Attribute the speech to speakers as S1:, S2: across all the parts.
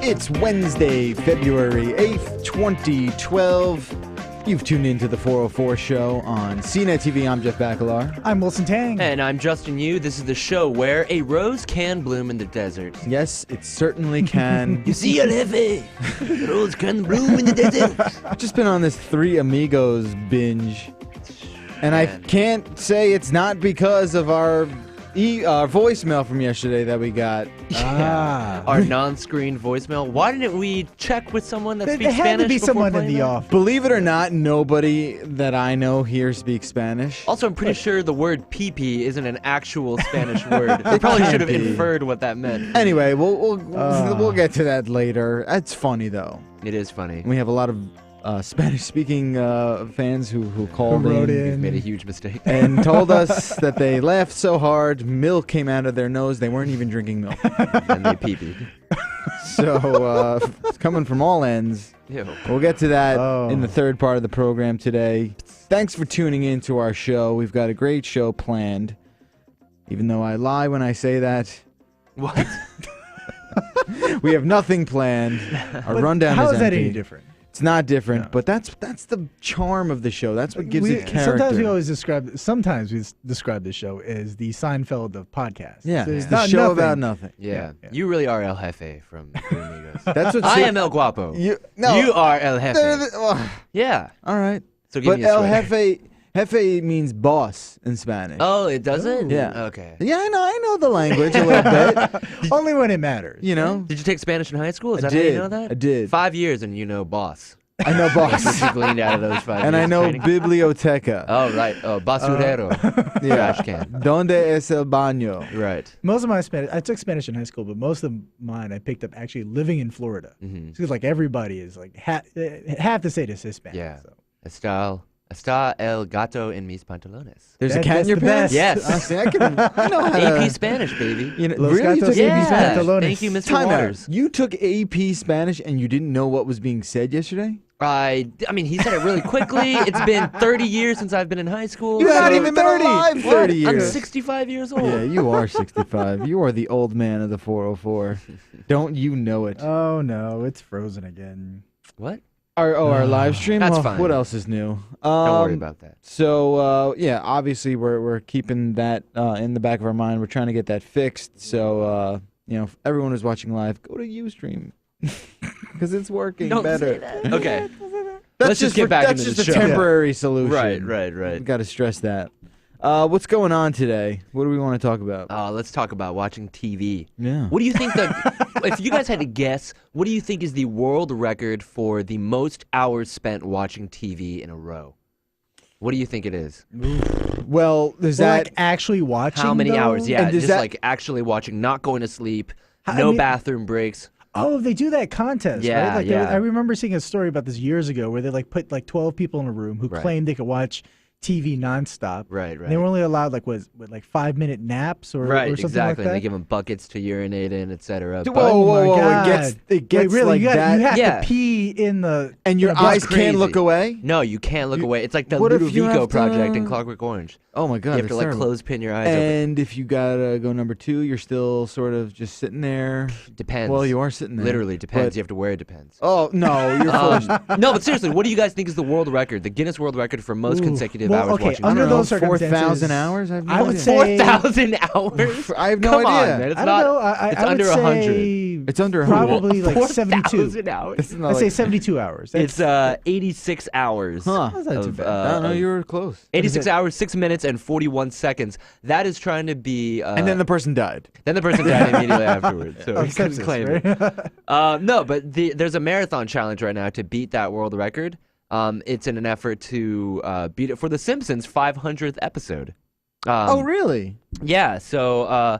S1: It's Wednesday, February 8th, 2012. You've tuned into the 404 show on CNET TV. I'm Jeff Bacalar.
S2: I'm Wilson Tang.
S3: And I'm Justin Yu. This is the show where a rose can bloom in the desert.
S1: Yes, it certainly can.
S3: You see, El Jefe, a rose can bloom in the desert.
S1: I've just been on this Three Amigos binge, and I can't say it's not because of our voicemail from yesterday that we got.
S3: Our non-screened voicemail. Why didn't we check with someone that speaks
S2: There had
S3: Spanish
S2: to be
S3: before
S2: someone in
S3: playing
S2: the
S3: that?
S2: office.
S1: Believe it or not, nobody that I know here speaks Spanish.
S3: Also, I'm pretty sure the word pee-pee isn't an actual Spanish word. We probably should have
S1: can't be.
S3: inferred what that meant.
S1: Anyway, we'll get to that later. That's funny though.
S3: It is funny.
S1: We have a lot of Spanish-speaking fans who called
S2: wrote
S1: in.
S3: We've made a huge mistake.
S1: And told us that they laughed so hard, milk came out of their nose. They weren't even drinking milk.
S3: And they pee-peed.
S1: So it's coming from all ends.
S3: Ew.
S1: We'll get to that
S2: Oh.
S1: in the third part of the program today. Thanks for tuning in to our show. We've got a great show planned. Even though I lie when I say that,
S3: What?
S1: we have nothing planned. Our rundown
S2: How
S1: is
S2: is that
S1: empty.
S2: any different?
S1: It's not different,
S2: No.
S1: but that's the charm of the show. That's what gives it character.
S2: Sometimes we describe the show as the Seinfeld of podcasts.
S1: Yeah,
S2: There's
S1: it's the
S2: not
S1: show
S2: nothing.
S1: about nothing.
S3: Yeah.
S2: Yeah.
S3: You really are El Jefe from Three Amigos.
S1: That's what
S3: I am El Guapo.
S1: You
S3: are El Jefe.
S1: well,
S3: Yeah.
S1: all right.
S3: So give
S1: But
S3: me a
S1: El
S3: sweater.
S1: Jefe means boss in Spanish.
S3: Oh, it doesn't?
S1: Yeah.
S3: Okay.
S1: Yeah, I know the language a little bit.
S2: Only when it matters.
S1: You know,
S3: Did you take Spanish in high school? Is
S1: I
S3: that how you
S1: did.
S3: know that?
S1: I did.
S3: 5 years and you know boss.
S1: I know
S3: That's what
S1: boss,
S3: you gleaned out of those 5
S1: and
S3: years
S1: I
S3: of
S1: know
S3: training.
S1: biblioteca.
S3: Oh, right. Oh, basurero.
S1: Yeah.
S3: Trash can.
S1: Donde es el baño?
S3: Right.
S2: Most of my Spanish, I took Spanish in high school, but most of mine I picked up actually living in Florida.
S3: Mm-hmm.
S2: Because like everybody is like have to say this is Spanish.
S3: Yeah.
S2: So.
S3: Está el gato en mis pantalones.
S1: There's a
S2: That-
S1: cat in
S2: that's
S1: your
S2: the
S1: pants.
S2: best.
S3: Yes.
S1: See, I know how to.
S3: AP Spanish, baby.
S1: You know,
S2: Los
S1: really? You
S2: gatos
S1: took
S2: en mis
S1: AP Spanish?
S2: pantalones.
S3: Thank you, Mr.
S1: Time
S3: Waters.
S1: out. You took AP Spanish and you didn't know what was being said yesterday?
S3: I mean, he said it really quickly. It's been 30 years since I've been in high school.
S1: You've
S3: so-
S1: not even been
S2: 30.
S1: alive
S3: What?
S1: 30
S3: I'm
S1: years.
S3: 65 years old.
S1: Yeah, you are 65. You are the old man of the 404. Don't you know it?
S2: Oh no, it's frozen again.
S3: What?
S1: Our live stream?
S3: That's
S1: Well,
S3: fine.
S1: what else is new?
S3: Don't worry about that.
S1: So, yeah, obviously we're keeping that in the back of our mind. We're trying to get that fixed. So, if everyone who's watching live, go to Ustream. Because it's working
S3: Don't
S1: better.
S3: say that. Okay.
S1: That's
S3: Let's just get back
S1: that's
S3: into
S1: just
S3: the
S1: a
S3: show.
S1: temporary solution.
S3: Right.
S1: We got to stress that. What's going on today? What do we want to talk about?
S3: Let's talk about watching TV.
S1: Yeah.
S3: What do you think if you guys had to guess, what do you think is the world record for the most hours spent watching TV in a row? What do you think it is?
S1: Well, there's
S2: Well,
S1: that.
S2: like actually watching.
S3: How many
S2: though?
S3: hours? Yeah,
S1: And does
S3: just
S1: that-
S3: like actually watching, not going to sleep,
S2: I
S3: no
S2: mean-
S3: bathroom breaks.
S2: Oh, they do that contest,
S3: Yeah,
S2: right? Like
S3: yeah.
S2: I remember seeing a story about this years ago where they like put like 12 people in a room who
S3: Right.
S2: claimed they could watch TV nonstop.
S3: Right.
S2: And they were only allowed like 5-minute naps or
S3: Right,
S2: something
S3: exactly.
S2: like
S3: And
S2: that.
S3: they give them buckets to urinate in, etc.
S1: Whoa,
S2: Oh
S1: whoa,
S2: my
S1: whoa!
S2: God.
S1: It gets
S2: Wait, really?
S1: like
S2: you
S1: that,
S2: have
S3: Yeah.
S2: to pee in the
S1: and your
S2: in a
S1: eyes
S2: bucket.
S1: can't
S3: crazy.
S1: look away.
S3: No, you can't look away. It's like the
S1: What if you
S3: Ludovico
S1: have
S3: project in
S1: to-
S3: Clockwork Orange.
S1: Oh my God!
S3: You have to
S1: that's
S3: like
S1: terrible.
S3: close pin your eyes open.
S1: And if you gotta go number 2, you're still sort of just sitting there.
S3: Depends.
S1: Well, you are sitting there.
S3: Literally depends.
S1: But-
S3: You have to wear it depends.
S1: Oh no, you're full of
S3: No, but seriously, what do you guys think is the world record, the Guinness World Record for most
S2: Ooh.
S3: consecutive
S2: Well,
S3: hours
S2: okay,
S3: watching?
S2: under
S1: I don't know,
S2: those circumstances,
S1: 4,000 hours. I have no
S2: I would
S1: idea.
S2: say
S3: 4,000 hours?
S1: I have no
S3: Come
S1: idea.
S3: on, man. It's
S2: I don't
S3: not.
S2: know.
S3: it's
S2: I would
S3: under
S2: say
S3: 100.
S1: It's under 100.
S2: probably like 72.
S3: 4,000 hours.
S1: It's not
S2: I'd say
S1: like-
S2: 72 hours.
S3: It's 86 hours.
S1: Huh.
S2: That's not too
S3: of,
S2: bad.
S1: I don't know.
S3: of-
S1: You were close.
S3: 86 hours, 6 minutes, and 41 seconds. That is trying to be.
S1: And then the person died.
S3: Then the person died immediately afterwards, so
S2: Oh,
S3: he couldn't
S2: Simpsons,
S3: claim it.
S2: right?
S3: No, but there's a marathon challenge right now to beat that world record. It's in an effort to beat it for The Simpsons' 500th episode.
S1: Oh really?
S3: Yeah, so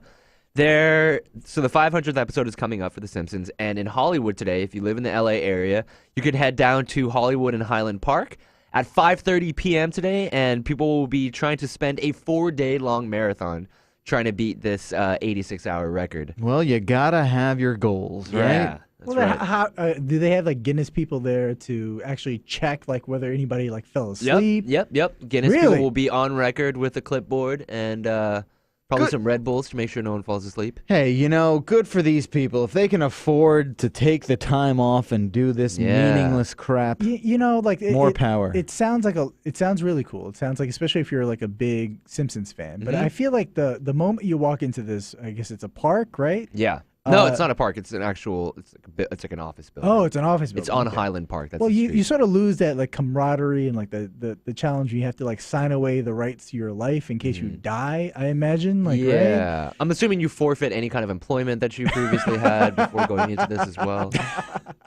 S3: the 500th episode is coming up for The Simpsons, and in Hollywood today, if you live in the LA area, you could head down to Hollywood and Highland Park at 5:30 p.m. today, and people will be trying to spend a 4-day-long marathon trying to beat this 86-hour record.
S1: Well, you gotta have your goals, right?
S3: Yeah, that's
S2: Well, then
S3: right.
S2: how do they have like Guinness people there to actually check like whether anybody like fell asleep?
S3: Yep. Guinness
S2: Really?
S3: people will be on record with a clipboard, and Probably
S1: Good.
S3: some Red Bulls to make sure no one falls asleep.
S1: Hey, good for these people. If they can afford to take the time off and do this
S3: Yeah.
S1: meaningless crap,
S2: Like
S1: more power.
S2: It sounds really cool. It sounds like, especially if you're like a big Simpsons fan. But
S3: Mhm.
S2: I feel like the moment you walk into this, I guess it's a park, right?
S3: Yeah. No,
S2: Uh,
S3: it's not a park. It's an actual. It's like an office building.
S2: Oh, it's an office building.
S3: It's on
S2: Okay.
S3: Highland Park. That's
S2: Well,
S3: the
S2: you
S3: street.
S2: sort of lose that like camaraderie and like the challenge. You have to like sign away the rights to your life in case you die. I imagine, like right?
S3: yeah. I'm assuming you forfeit any kind of employment that you previously had before going into this as well,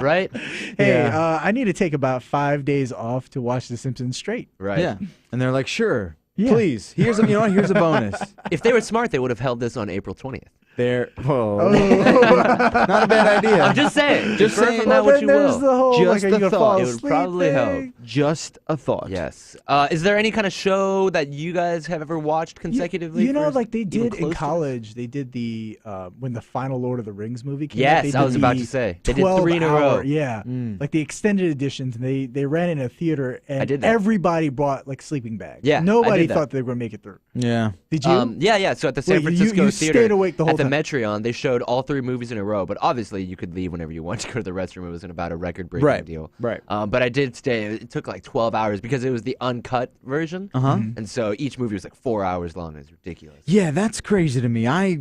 S3: right?
S2: Hey,
S1: Yeah.
S2: I need to take about 5 days off to watch The Simpsons straight.
S3: Right.
S1: Yeah. And they're like, sure,
S2: Yeah.
S1: please. Here's here's a bonus.
S3: If they were smart, they would have held this on April 20th.
S1: Whoa. Not a bad idea.
S3: I'm just saying.
S1: Just
S3: Infer
S1: saying.
S3: from
S1: Well,
S3: that what
S2: then
S3: you
S2: there's
S3: will.
S2: the whole
S1: Just
S2: like, are you
S1: the
S2: gonna
S1: thought.
S2: fall
S3: It would
S2: asleep
S3: probably help.
S2: thing?
S1: Just a thought.
S3: Yes. Is there any kind of show that you guys have ever watched consecutively?
S2: You know,
S3: for
S2: like they
S3: even
S2: did
S3: close
S2: in
S3: to this?
S2: college, they did the when the final Lord of the Rings movie came out.
S3: Yes,
S2: they
S3: I
S2: did
S3: was about
S2: the
S3: to say. They did
S2: 12
S3: 3 in a row.
S2: hour, yeah,
S1: Mm.
S2: like the extended editions. And they ran in a theater, and
S3: did that.
S2: everybody brought like sleeping bags.
S3: Yeah, I
S2: nobody
S3: did that.
S2: thought they were gonna make it through.
S1: Yeah.
S2: Did you?
S3: Yeah. So at the San
S2: Wait,
S3: Francisco
S2: you
S3: Theater,
S2: stayed awake the whole
S3: at the
S2: time?
S3: Metreon, they showed all 3 movies in a row. But obviously, you could leave whenever you want to go to the restroom. It wasn't about a record-breaking
S1: Right.
S3: deal.
S1: Right.
S3: But I did stay. It took like 12 hours because it was the uncut version.
S1: Uh-huh.
S3: And so each movie was like 4 hours long. It was ridiculous.
S1: Yeah, that's crazy to me. I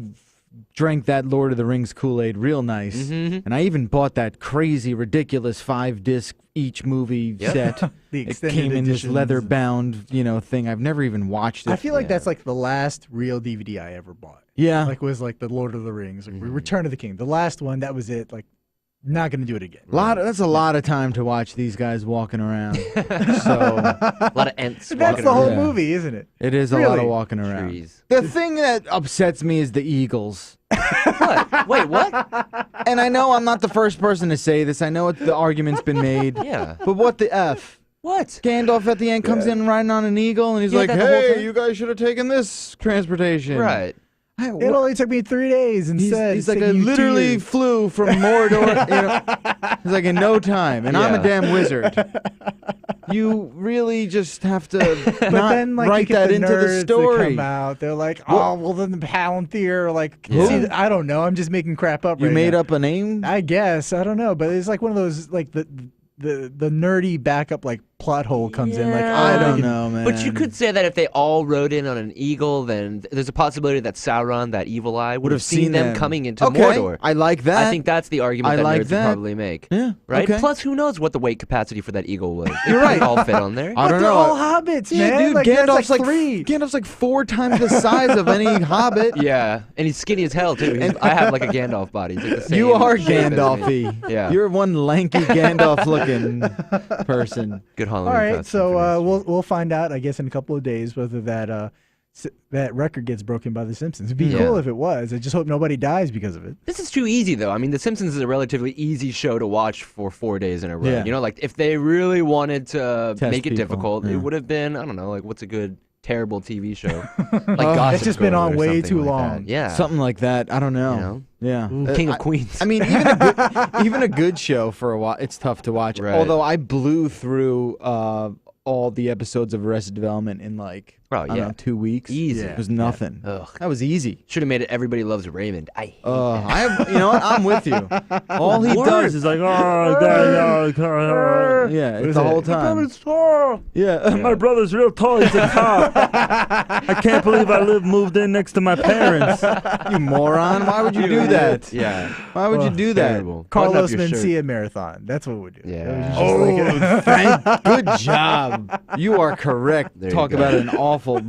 S1: drank that Lord of the Rings Kool-Aid real nice.
S3: Mhm.
S1: And I even bought that crazy, ridiculous 5-disc each movie
S3: Yep.
S1: set.
S2: The
S1: It
S2: extended
S1: came in this
S2: editions.
S1: leather-bound, thing. I've never even watched it.
S2: I feel like
S3: Yeah.
S2: that's like the last real DVD I ever bought.
S1: yeah.
S2: Like was like the Lord of the Rings, like
S3: Mhm.
S2: Return of the King. The last one, that was it. Like, not gonna do it again.
S1: That's a lot of time to watch these guys walking around. so
S3: A lot of ents
S2: That's
S3: walking
S2: the whole
S3: around.
S1: Yeah.
S2: movie, isn't it?
S1: it is a lot of
S2: Really?
S1: walking around.
S3: Trees.
S1: The thing that upsets me is the Eagles.
S3: What? Wait, what?
S1: And I know I'm not the first person to say this. I know the argument's been made.
S3: Yeah.
S1: But what the F?
S3: What?
S1: Gandalf at the end comes in riding on an eagle, and he's
S3: Yeah,
S1: like,
S3: that the whole
S1: "Hey,
S3: time?
S1: you guys should have taken this transportation."
S3: Right.
S2: It only took me 3 days instead.
S1: He's
S2: it's
S1: like, I
S2: taking you 2
S1: literally
S2: years.
S1: flew from Mordor. He's like, in no time, and I'm a
S3: Yeah.
S1: damn wizard. You really just have to
S2: But
S1: not
S2: then, like, you
S1: write
S2: get
S1: that
S2: the
S1: into
S2: nerds
S1: the
S2: that
S1: story.
S2: come out. They're like,
S1: What?
S2: oh, well, then the Palantir, like,
S3: Yeah.
S2: see, I don't know. I'm just making crap up.
S1: You
S2: right
S1: made
S2: now.
S1: up a name?
S2: I guess I don't know, but it's like one of those like the nerdy backup like plot hole comes in. Like
S3: Yeah.
S1: I
S2: oh,
S1: don't
S2: they can-
S1: know, man.
S3: But you could say that if they all rode in on an eagle, then there's a possibility that Sauron, that evil eye, would have seen them coming into
S1: okay,
S3: Mordor.
S1: I like that.
S3: I think that's the argument
S1: I
S3: that
S1: like
S3: nerds
S1: that.
S3: would probably make.
S1: Yeah.
S3: Right?
S1: Okay.
S3: Plus, who knows what the weight capacity for that eagle was? It
S1: You're
S3: couldn't
S1: right.
S3: all fit on there.
S1: I
S2: But
S1: don't
S2: they're
S1: know.
S2: all hobbits,
S1: Yeah,
S2: man.
S1: dude,
S2: Like,
S1: Gandalf's
S2: that's like 3.
S1: Gandalf's like 4 times the size of any hobbit.
S3: Yeah, and he's skinny as hell too. I have like a Gandalf body. He's like the same
S1: You are
S3: shape as me.
S1: Gandalfy.
S3: Yeah.
S1: You're one lanky Gandalf-looking person.
S3: Good
S2: All
S3: Halloween
S2: right,
S3: costume
S2: so
S3: for next year.
S2: we'll find out, I guess, in a couple of days whether that record gets broken by The Simpsons. It'd be
S3: Yeah.
S2: cool if it was. I just hope nobody dies because of it.
S3: This is too easy, though. I mean, The Simpsons is a relatively easy show to watch for 4 days in a row.
S1: Yeah.
S3: You know, like if they really wanted to
S1: Test
S3: make it
S1: people,
S3: difficult,
S1: yeah.
S3: it would have been, I don't know, like what's a good terrible TV show? Like Gossip
S2: It's just been
S3: Girl
S2: on
S3: or
S2: way
S3: something
S2: too
S3: like
S2: long.
S3: that. Yeah.
S1: Something like that. I don't know.
S3: You know?
S1: Yeah.
S3: King of
S1: I-
S3: Queens.
S1: I mean, even a good show for a while, it's tough to watch.
S3: Right.
S1: Although I blew through all the episodes of Arrested Development in like
S3: Oh,
S1: I don't
S3: yeah.
S1: know, 2 weeks.
S3: Easy.
S1: It was nothing.
S3: Ugh.
S1: That was easy.
S3: Should have made it Everybody Loves Raymond. I hate that.
S1: I have, you know what? I'm with you. All he does is like, yeah, it's
S2: is
S1: the
S2: it?
S1: whole time.
S4: tall.
S1: Yeah.
S4: My brother's real tall. He's a cop. I can't believe I moved in next to my parents.
S1: You moron! Why would you do that?
S3: Yeah.
S1: Why would you do that?
S3: Terrible. Button up
S2: Carlos
S3: your shirt.
S2: Mencia marathon. That's what we do.
S3: Yeah.
S2: That was just like
S1: Oh, thank, good job. You are correct.
S3: There you
S1: Talk
S3: go.
S1: about an awful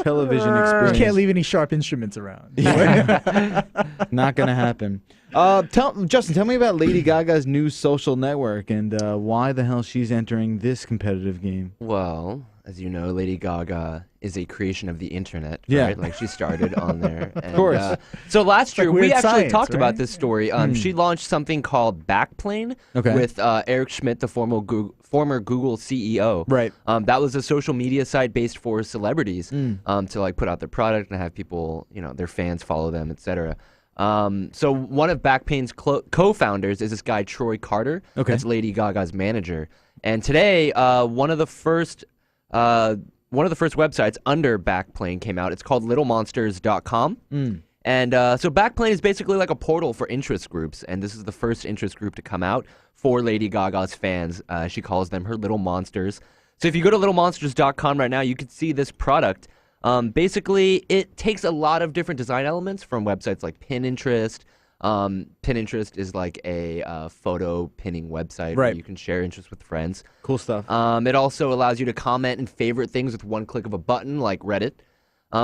S1: television
S2: you
S1: experience.
S2: can't leave any sharp instruments around.
S1: Yeah. Not gonna happen. Justin, tell me about Lady Gaga's new social network and why the hell she's entering this competitive game.
S3: Well, as you know, Lady Gaga is a creation of the internet,
S1: Yeah.
S3: right? Like she started on there. And,
S1: Of course.
S3: So last year
S2: like
S3: we
S2: weird
S3: actually
S2: science,
S3: talked about
S2: right?
S3: this story. She launched something called Backplane
S1: Okay.
S3: with Eric Schmidt, the former Google CEO.
S1: Right.
S3: That was a social media site based for celebrities to like put out their product and have people, you know, their fans follow them, etc. So one of Backplane's co-founders is this guy Troy Carter.
S1: Okay.
S3: That's Lady Gaga's manager. And today, one of the first one of the first websites under Backplane came out. It's called littlemonsters.com. And so Backplane is basically like a portal for interest groups, and this is the first interest group to come out for Lady Gaga's fans. She calls them her Little Monsters. So if you go to littlemonsters.com right now, you can see this product. Basically, it takes a lot of different design elements from websites like Pinterest. Pinterest is like a photo pinning website where
S1: Right.
S3: you can share interests with friends.
S1: Cool stuff.
S3: It also allows you to comment and favorite things with one click of a button, like Reddit.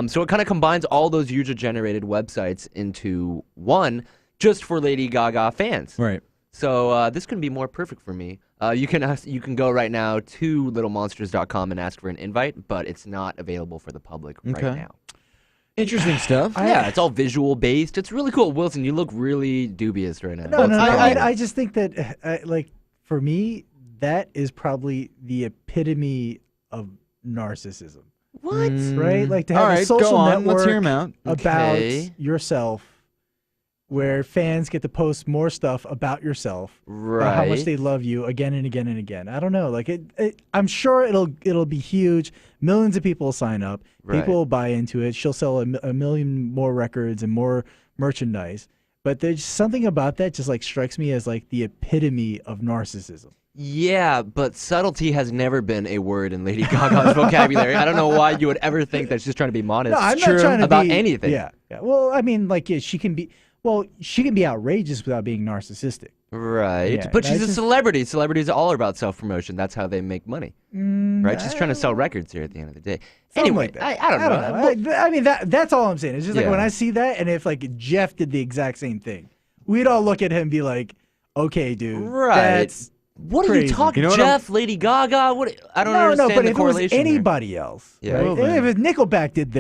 S3: So it kind of combines all those user-generated websites into one, just for Lady Gaga fans.
S1: Right.
S3: So this can be more perfect for me. You can go right now to littlemonsters.com and ask for an invite, but it's not available for the public right
S1: Okay.
S3: now.
S1: Interesting stuff.
S3: Yeah, it's all visual based. It's really cool. Wilson, you look really dubious right now.
S2: No, no, no.
S1: I-
S2: I just think that, like, for me, that is probably the epitome of narcissism,
S3: What?
S2: right? Like to have
S1: All right,
S2: a social
S1: go on.
S2: network
S1: Let's hear him out.
S2: about
S3: Okay.
S2: yourself, where fans get to post more stuff about yourself, about how much
S3: Right.
S2: they love you again and again and again. I don't know. Like I'm sure it'll be huge. Millions of people will sign up.
S3: Right.
S2: People will buy into it. She'll sell a million more records and more merchandise. But there's something about that just like strikes me as like the epitome of narcissism.
S3: Yeah, but subtlety has never been a word in Lady Gaga's vocabulary. I don't know why you would ever think that she's trying to be modest.
S2: No, I'm
S1: true.
S2: not trying to
S3: About
S2: be,
S3: anything.
S2: Yeah, yeah. Well, I mean, like, yeah, she can be outrageous without being narcissistic.
S3: Right.
S2: Yeah,
S3: But she's
S2: that's
S3: a
S2: just-
S3: celebrity. Celebrities are all about self-promotion. That's how they make money. Right? She's trying to sell records here at the end of the day.
S2: Something
S3: Anyway,
S2: like that.
S3: I don't know.
S2: I mean, that's all I'm saying. It's just like
S3: Yeah.
S2: when I see that, and if like Jeff did the exact same thing, we'd all look at him and be like, "Okay, dude,
S3: Right.
S2: that's
S3: What are you
S2: crazy.
S3: talking,
S1: You know what
S3: Jeff, Lady Gaga? What? I don't
S2: no,
S3: understand
S2: no." But
S3: the
S2: if it was
S3: correlation there.
S2: anybody else,
S3: Yeah.
S2: right?
S1: Well, then.
S2: If Nickelback did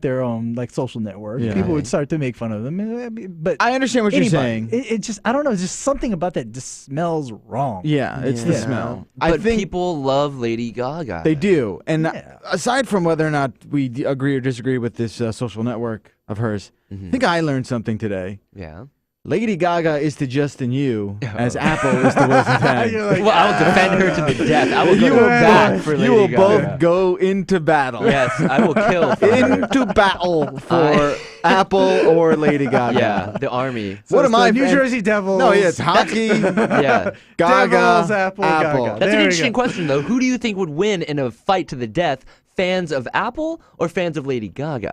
S2: their own like social network,
S1: Yeah.
S2: people
S3: Right.
S2: would start to make fun of them. But
S1: I understand what you're
S2: anybody,
S1: saying.
S2: it just I don't know. It's just something about that just smells wrong.
S1: Yeah, it's the
S3: Yeah.
S1: smell.
S3: But
S1: I think
S3: people love Lady Gaga.
S1: they do. And
S2: Yeah.
S1: aside from whether or not we agree or disagree with this social network of hers,
S3: Mm-hmm.
S1: I think I learned something today.
S3: Yeah.
S1: Lady Gaga is to Justin you as Apple is to Wilson Tang.
S2: You're like,
S3: Well, I'll defend her to the death. I will
S1: You
S3: go
S1: will
S3: back
S1: both,
S3: for Lady
S1: you will
S3: Gaga.
S1: both go into battle.
S3: Yes, I will kill for her.
S1: Into battle for Apple or Lady Gaga.
S3: Yeah, the army.
S2: So
S1: What
S2: it's
S1: am
S2: the
S1: I?
S2: New Jersey Devils.
S1: No, yeah, it's hockey,
S3: Yeah.
S1: Gaga,
S2: Devils, Apple, Gaga.
S3: That's
S2: There
S3: an
S2: we
S3: interesting
S2: go.
S3: question, though. Who do you think would win in a fight to the death? Fans of Apple or fans of Lady Gaga?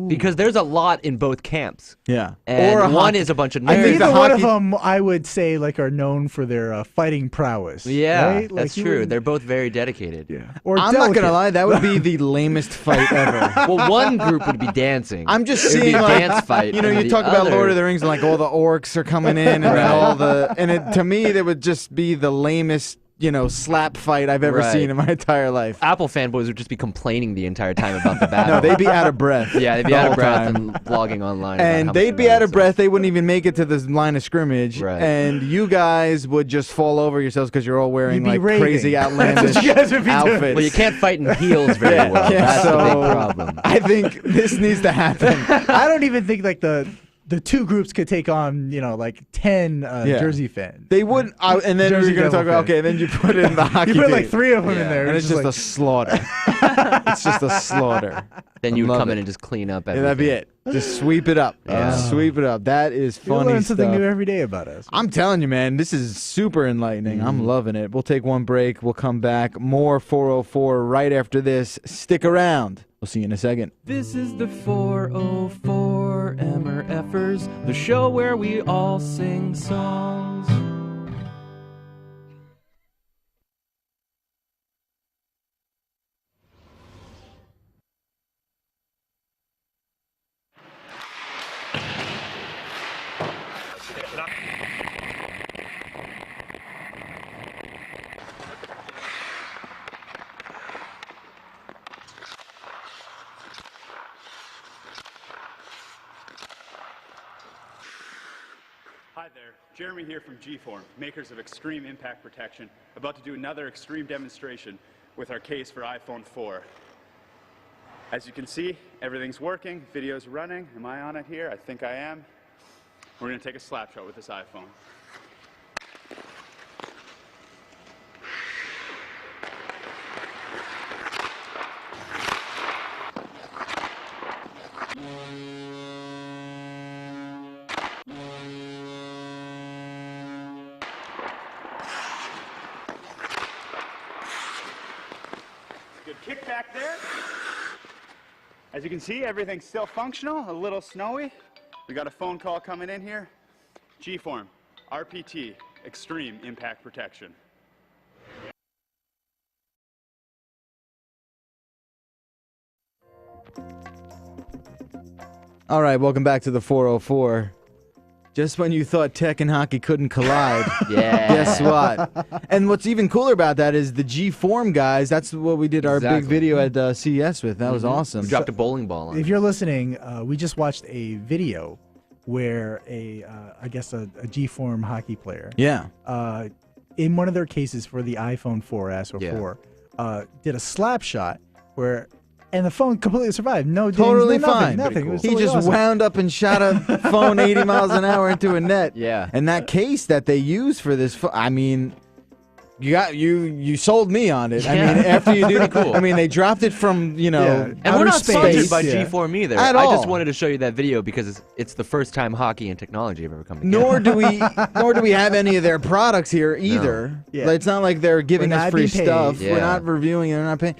S3: Because there's a lot in both camps.
S1: Yeah.
S3: And
S1: or a
S3: one
S1: hockey-
S3: is a bunch of
S1: I
S3: nerds.
S1: think the
S2: Neither one of
S1: hockey-
S2: them, I would say, like are known for their fighting prowess.
S3: Yeah,
S2: right? Like,
S3: that's
S2: you
S3: true.
S2: wouldn't-
S3: They're both very dedicated.
S2: Yeah. Or
S1: I'm not
S2: delicate.
S1: gonna lie, that would be the lamest fight ever.
S3: Well, one group would be dancing.
S1: I'm just
S3: It would be
S1: seeing
S3: a
S1: like
S3: dance fight.
S1: you know,
S3: and
S1: you
S3: the
S1: talk about
S3: other-
S1: Lord of the Rings and like all the orcs are coming in and then
S3: Right.
S1: all the and it to me that would just be the lamest, slap fight I've ever
S3: Right.
S1: seen in my entire life.
S3: Apple fanboys would just be complaining the entire time about the battle.
S1: No, they'd be out of breath.
S3: Yeah, they'd be
S1: the
S3: out
S1: whole
S3: of breath
S1: time.
S3: and blogging online. about how
S1: And
S3: much
S1: they'd be
S3: they
S1: out of
S3: suck.
S1: breath. They wouldn't even make it to the line of scrimmage.
S3: Right.
S1: And you guys would just fall over yourselves because you're all wearing
S2: You'd be
S1: like
S2: raving.
S1: crazy
S2: That's
S1: outlandish
S2: what you guys would be doing.
S1: outfits.
S3: Well, you can't fight in heels very well.
S1: Yeah,
S3: That's the big
S1: so
S3: problem.
S1: I think this needs to happen.
S2: I don't even think like the two groups could take on like 10
S1: Yeah.
S2: Jersey fans.
S1: They would, and then
S2: Jersey
S1: you're going to talk
S2: Devil
S1: about
S2: fan.
S1: okay, then you put in the hockey.
S2: You put like
S1: team.
S2: 3 of them
S3: Yeah.
S2: in there,
S1: and it's just a
S2: like,
S1: slaughter. It's just a slaughter.
S3: Then you would
S1: Love
S3: come in
S1: it.
S3: and just clean up
S1: Yeah,
S3: everything.
S1: that'd be it. Just sweep it up.
S3: Yeah.
S1: Sweep it up. That is
S2: you
S1: funny
S2: learn something
S1: stuff.
S2: new every day about us.
S1: I'm telling you, man, this is super enlightening. I'm loving it. We'll take one break. We'll come back. More 404 right after this. Stick around. We'll see you in a second.
S5: This is the 404 MRFers, the show where we all sing songs.
S6: Hi there, Jeremy here from G-Form, makers of Extreme Impact Protection, about to do another extreme demonstration with our case for iPhone 4. As you can see, everything's working, video's running. Am I on it here? I think I am. We're gonna take a slap shot with this iPhone. kick back there. As you can see, everything's still functional, a little snowy. We got a phone call coming in here. G-Form, RPT, Extreme Impact Protection.
S1: All right, welcome back to the 404. Just when you thought tech and hockey couldn't collide,
S3: Yeah.
S1: guess what? And what's even cooler about that is the G-Form guys. That's what we did our big
S3: Exactly.
S1: video at CES with. That was awesome.
S3: We dropped a bowling ball on
S2: If
S3: it.
S2: you're listening, we just watched a video where I guess a G-Form hockey player,
S1: Yeah.
S2: in one of their cases for the iPhone 4S or
S3: Yeah.
S2: 4, did a slap shot and the phone completely survived. No dings,
S1: Totally
S2: no nothing,
S1: fine.
S2: Nothing.
S3: Pretty
S2: It was
S1: He
S2: totally
S1: just
S2: awesome.
S1: wound up and shot a phone 80 miles an hour into a net.
S3: Yeah.
S1: And that case that they use for this, I mean, you sold me on it. I
S3: Yeah.
S1: mean, after you do,
S3: Pretty cool.
S1: I mean, they dropped it from
S2: Yeah.
S3: And we're
S2: outer
S3: not sponsored
S2: space,
S3: by
S2: yeah.
S3: G-Form either.
S1: At
S3: I
S1: all.
S3: just wanted to show you that video because it's the first time hockey and technology have ever come together.
S1: Nor do we have any of their products here either.
S2: Yeah.
S1: It's not like they're giving
S2: We're
S1: us
S2: not
S1: free
S2: being paid.
S1: stuff.
S3: Yeah.
S1: We're not reviewing it. We're not paying.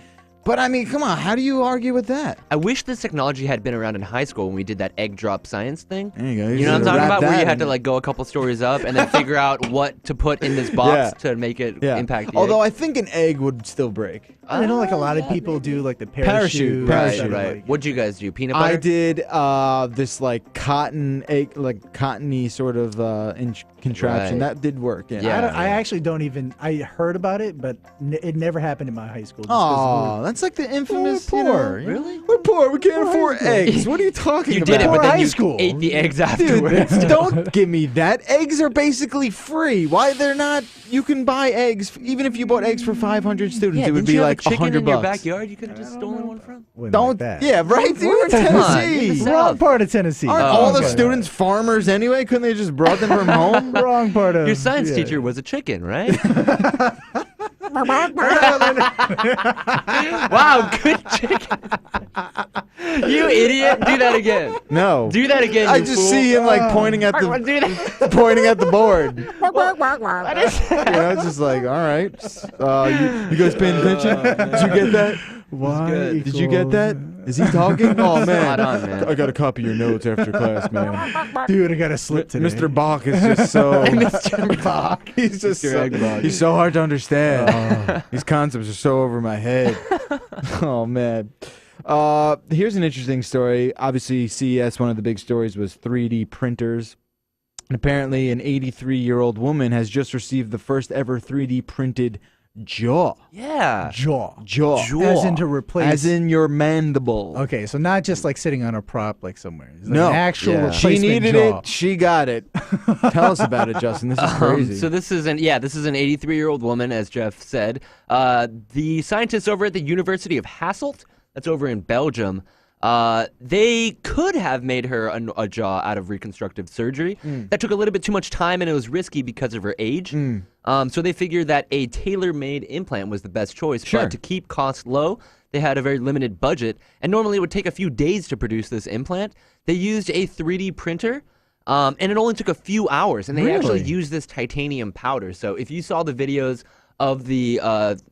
S1: But I mean, come on, how do you argue with that?
S3: I wish this technology had been around in high school when we did that egg drop science thing.
S1: There you go.
S3: You know what I'm talking about? Where you had to like go a couple stories up and then figure out what to put in this box to make it impact the
S1: Although
S3: egg.
S1: I think an egg would still break.
S2: I know, like a lot of people do, like the
S1: Parachute,
S2: parachute.
S1: parachute.
S2: and,
S3: Right.
S2: like-
S3: What'd you guys do? Peanut butter?
S1: I did this like cotton egg, like cottony sort of contraption.
S3: Right.
S1: That did work. Yeah.
S3: Yeah.
S2: I actually don't even. I heard about it, but it never happened in my high school. just 'cause
S1: Oh, that's like the infamous.
S2: We're
S1: you know,
S2: poor.
S3: Really?
S1: We're poor. We can't
S2: We're
S1: afford
S2: high school.
S1: eggs. What are you talking
S3: You
S1: about?
S3: did it, but
S2: Poor
S3: then
S2: high
S3: you
S2: school.
S3: ate the eggs
S1: Dude,
S3: afterwards.
S1: don't give me that. Eggs are basically free. Why they're not? You can buy eggs even if you bought eggs for 500 students.
S3: Yeah,
S1: it would
S3: didn't
S1: be
S3: you have
S1: like
S3: a chicken
S1: $100.
S3: in your backyard you could have just stolen one from?
S2: Wouldn't
S1: Don't.
S2: like that.
S1: Yeah, right. You're in
S3: Come on,
S1: Tennessee.
S3: you're the
S2: Wrong
S3: South.
S2: part of Tennessee.
S1: Aren't
S3: Oh,
S1: all the
S3: okay.
S1: students farmers anyway? Couldn't they just brought them from home?
S2: Wrong part of
S3: Your science
S2: yeah.
S3: teacher was a chicken, right? Wow, good chicken. You idiot. Do that again.
S1: No.
S3: Do that again,
S1: I
S3: you
S1: just
S3: fool.
S1: see him like pointing at
S3: Do
S1: the
S3: that.
S1: pointing at the board.
S3: What is that?
S1: You know, it's just like, all right. You guys paying attention? Did you get that?
S2: Why
S3: good.
S1: Did you get that?
S2: equals-
S1: Is he talking? Oh man.
S3: Spot on, man.
S1: I gotta copy your notes after class, man.
S2: Dude, I got a slip today.
S1: Mr. Bach is just so.
S3: Mr. Bach.
S1: He's just
S3: Mr.
S1: so,
S3: Eggbach.
S1: he's so hard to understand. These concepts are so over my head. Oh man. Here's an interesting story. Obviously, CES, one of the big stories was 3D printers. And apparently, an 83-year-old woman has just received the first ever 3D printed jaw.
S3: Yeah.
S2: Jaw.
S1: Jaw.
S2: As in to replace.
S1: As in your mandible.
S2: Okay, so not just like sitting on a prop like somewhere. It's like
S1: No.
S2: an actual
S3: Yeah.
S2: replacement
S1: She needed
S2: jaw.
S1: it. She got it. Tell us about it, Justin. This is crazy.
S3: So this is an 83-year-old woman, as Jeff said. The scientists over at the University of Hasselt, that's over in Belgium, they could have made her a jaw out of reconstructive surgery. That took a little bit too much time and it was risky because of her age. So they figured that a tailor-made implant was the best choice.
S1: Sure.
S3: But to keep costs low, they had a very limited budget. And normally it would take a few days to produce this implant. They used a 3D printer. And it only took a few hours. And they actually
S1: Really?
S3: used this titanium powder. So if you saw the videos of the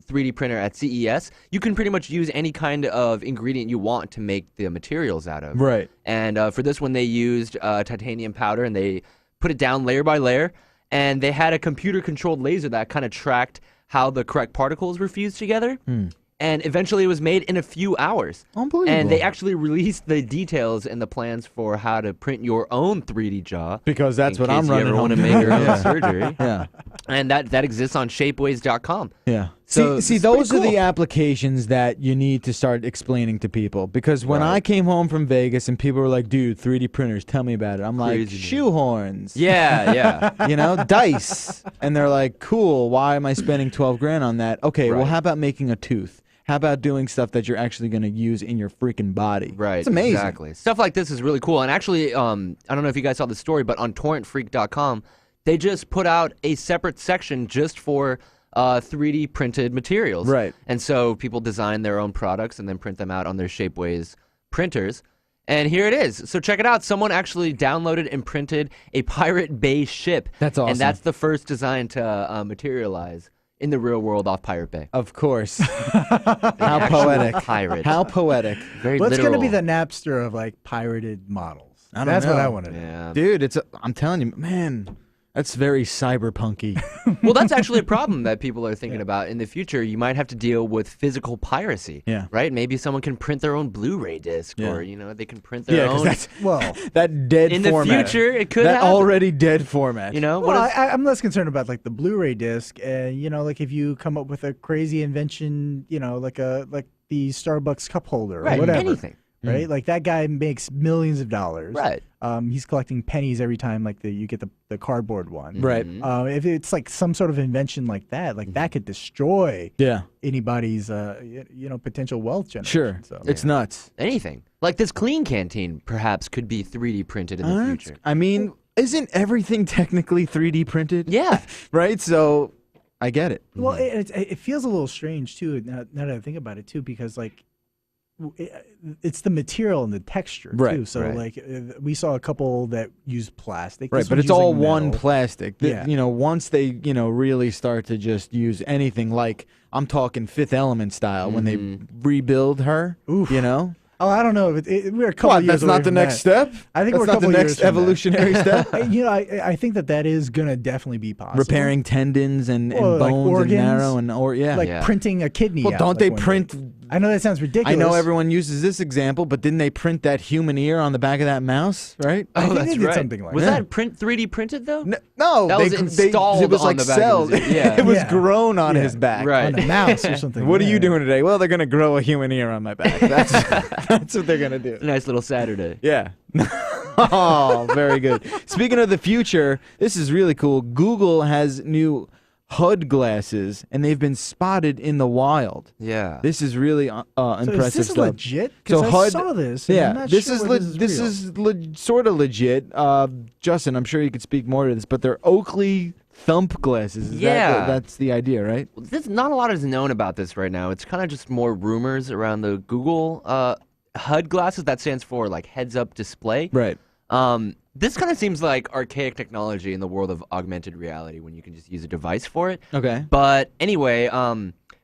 S3: 3D printer at CES, you can pretty much use any kind of ingredient you want to make the materials out of.
S1: Right.
S3: And for this one, they used titanium powder, and they put it down layer by layer. And they had a computer-controlled laser that kind of tracked how the correct particles were fused together. And eventually it was made in a few hours.
S1: Unbelievable.
S3: And they actually released the details and the plans for how to print your own 3D jaw.
S1: Because that's
S3: in
S1: what
S3: case
S1: I'm
S3: you
S1: running
S3: ever want to
S1: home
S3: make your
S1: to.
S3: own
S1: Yeah.
S3: surgery.
S1: Yeah.
S3: And that exists on shapeways.com.
S1: Yeah.
S3: So
S1: see,
S3: it's
S1: those are
S3: pretty
S1: the
S3: cool.
S1: applications that you need to start explaining to people. Because when
S3: Right.
S1: I came home from Vegas and people were like, dude, 3D printers, tell me about it. I'm like,
S3: Crazy,
S1: shoehorns.
S3: Yeah, yeah.
S1: You know, dice. And they're like, cool, why am I spending 12 grand on that? Okay, well,
S3: Right.
S1: how about making a tooth? How about doing stuff that you're actually going to use in your freaking body?
S3: Right.
S1: It's amazing.
S3: Exactly. Stuff like this is really cool. And actually, I don't know if you guys saw the story, but on torrentfreak.com, they just put out a separate section just for 3D printed materials.
S1: Right.
S3: And so people design their own products and then print them out on their Shapeways printers. And here it is. So check it out. Someone actually downloaded and printed a Pirate Bay ship.
S1: That's awesome.
S3: And that's the first design to materialize in the real world off Pirate Bay.
S1: Of course. How
S3: Actual
S1: poetic.
S3: Pirate.
S1: How poetic.
S3: Very
S2: What's
S3: literal.
S2: going to be the Napster of like pirated models?
S1: I don't
S2: That's what
S1: know.
S2: I want to know.
S3: Yeah.
S1: Dude, I'm telling you, man, that's very cyberpunky.
S3: Well, that's actually a problem that people are thinking about in the future. You might have to deal with physical piracy.
S1: Yeah.
S3: Right? Maybe someone can print their own Blu-ray disc,
S1: Yeah.
S3: or they can print their
S1: Yeah, because
S3: own.
S1: that's
S2: Well,
S1: that dead
S3: in the
S1: format.
S3: future, it could
S1: that
S3: happen.
S1: already dead format.
S2: well,
S3: What is,
S2: I'm less concerned about like the Blu-ray disc, and like if you come up with a crazy invention, like the Starbucks cup holder or
S3: right?
S2: whatever,
S3: Anything.
S2: right? Like that guy makes millions of dollars.
S3: Right.
S2: He's collecting pennies every time like you get the cardboard one.
S1: Right.
S3: Mhm.
S2: If it's like some sort of invention like that, like that could destroy
S1: Yeah.
S2: anybody's potential wealth generation.
S1: Sure.
S2: So.
S1: It's nuts.
S3: Anything. Like this clean canteen, perhaps, could be 3D printed in the future.
S1: I mean, isn't everything technically 3D printed?
S3: Yeah.
S1: Right? So I get it.
S2: Well, it feels a little strange too. Now that I think about it too, because like it's the material and the texture
S1: Right,
S2: too. So
S3: right.
S2: like we saw a couple that used plastic.
S1: Right,
S2: This
S1: but
S2: one's
S1: it's all
S2: using
S1: one
S2: metal.
S1: plastic.
S2: Yeah.
S1: Once they, really start to just use anything like I'm talking Fifth Element style when they rebuild her,
S2: Oof. Oh, I don't know. We're a couple
S1: What?
S2: years
S1: That's
S2: away
S1: not the
S2: from
S1: next
S2: that.
S1: step?
S2: I think
S1: That's
S2: we're a
S1: not
S2: couple
S1: the
S2: years
S1: next
S2: from that.
S1: evolutionary step?
S2: I think that is gonna definitely be possible.
S1: Repairing tendons and
S2: Well, like
S1: bones and
S2: organs,
S1: marrow yeah.
S2: like
S3: Yeah.
S2: printing a kidney.
S1: well,
S2: out,
S1: don't
S2: like
S1: they
S2: one day.
S1: print
S2: I know that sounds ridiculous.
S1: I know everyone uses this example, but didn't they print that human ear on the back of that mouse, right?
S2: I think
S3: that's
S2: they did
S3: right.
S2: something like
S3: Was
S2: that.
S3: that 3D printed though?
S1: No,
S3: That
S1: they,
S3: was installed
S1: it was
S3: on
S1: like
S3: the back of
S1: cells.
S3: his ear. Yeah.
S1: It was
S2: Yeah.
S1: grown on
S2: Yeah.
S1: his back.
S3: Right.
S2: on a mouse or something.
S1: What are
S2: yeah.
S1: you doing today? Well, they're gonna grow a human ear on my back. That's that's what they're gonna do.
S3: Nice little Saturday.
S1: Yeah. Oh, very good. Speaking of the future, this is really cool. Google has new HUD glasses, and they've been spotted in the wild.
S3: Yeah.
S1: This is really
S2: So
S1: impressive
S2: is this
S1: stuff.
S2: legit? Because
S1: So
S2: I
S1: HUD
S2: saw this. And
S1: Yeah,
S2: I'm not
S1: this
S2: sure
S1: is
S2: whether
S1: this
S2: real.
S1: is sort of legit. Justin, I'm sure you could speak more to this, but they're Oakley thump glasses. Is
S3: Yeah.
S1: that's the idea, right?
S3: Not a lot is known about this right now. It's kind of just more rumors around the Google HUD glasses. That stands for like heads-up display.
S1: Right.
S3: This kind of seems like archaic technology in the world of augmented reality when you can just use a device for it.
S1: Okay.
S3: But anyway,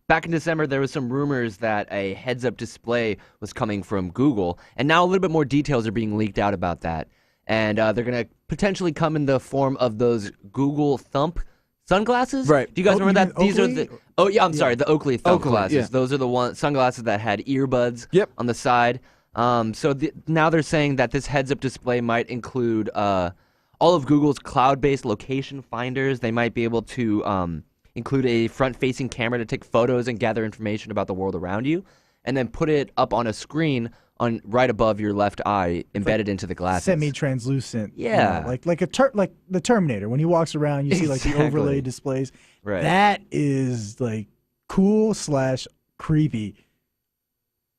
S3: back in December, there was some rumors that a heads-up display was coming from Google, and now a little bit more details are being leaked out about that. And they're going to potentially come in the form of those Google Thump sunglasses.
S1: Right.
S3: Do you guys
S2: Oh,
S3: remember
S2: you
S3: that?
S2: mean
S3: These are
S2: Oakley?
S3: the. Oh yeah, I'm sorry, the Oakley Thump
S1: Oakley,
S3: glasses.
S1: yeah.
S3: Those are the sunglasses that had earbuds.
S1: Yep.
S3: On the side. So now they're saying that this heads-up display might include all of Google's cloud-based location finders. They might be able to include a front-facing camera to take photos and gather information about the world around you, and then put it up on a screen on right above your left eye, embedded into the glasses.
S2: Semi-translucent.
S3: Yeah.
S2: Like like the Terminator. When he walks around, you see like the
S3: Exactly.
S2: overlay displays.
S3: Right.
S2: That is like cool/creepy.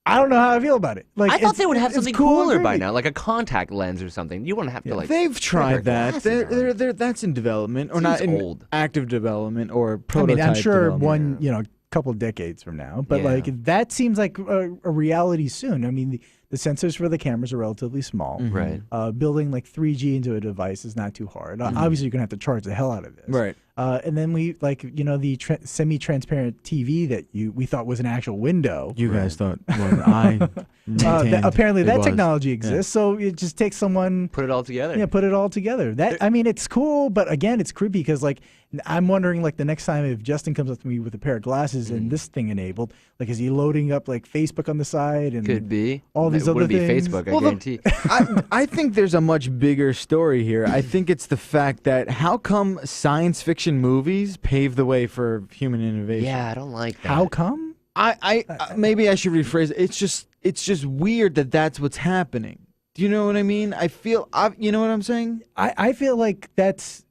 S2: I don't know how I feel about it. Like
S3: I thought they would have
S2: it's
S3: something
S2: cool and
S3: cooler by
S2: creepy.
S3: now, like a contact lens or something. You wouldn't have to like.
S1: They've tried that.
S3: glasses
S1: That's in development, or not
S3: Seems
S1: in
S3: old.
S1: active development, or
S2: I
S1: prototype
S2: mean, I'm sure
S1: development.
S2: one, couple decades from now, but
S3: Yeah.
S2: like that seems like a reality soon. I mean, the sensors for the cameras are relatively small.
S1: Mm-hmm.
S3: Right.
S2: Building like 3G into a device is not too hard. Obviously, you're gonna have to charge the hell out of this.
S1: Right.
S2: And then we the semi-transparent TV that we thought was an actual window.
S1: You guys thought I maintained
S2: Apparently,
S1: it
S2: that
S1: was.
S2: technology exists. So it just takes someone.
S3: Put it all together.
S2: Yeah, put it all together. I mean, it's cool, but again, it's creepy because like I'm wondering like the next time if Justin comes up to me with a pair of glasses and this thing enabled, like is he loading up like Facebook on the side and
S3: Could be.
S2: all these
S3: It
S2: other
S3: wouldn't
S2: things?
S3: be Facebook, I
S1: Well,
S3: guarantee.
S1: I think there's a much bigger story here. I think it's the fact that how come science fiction movies pave the way for human innovation?
S3: Yeah, I don't like that.
S2: How come?
S1: I maybe I should rephrase it. It's just weird that that's what's happening. Do you know what I mean? You know what I'm saying?
S2: I feel like that's.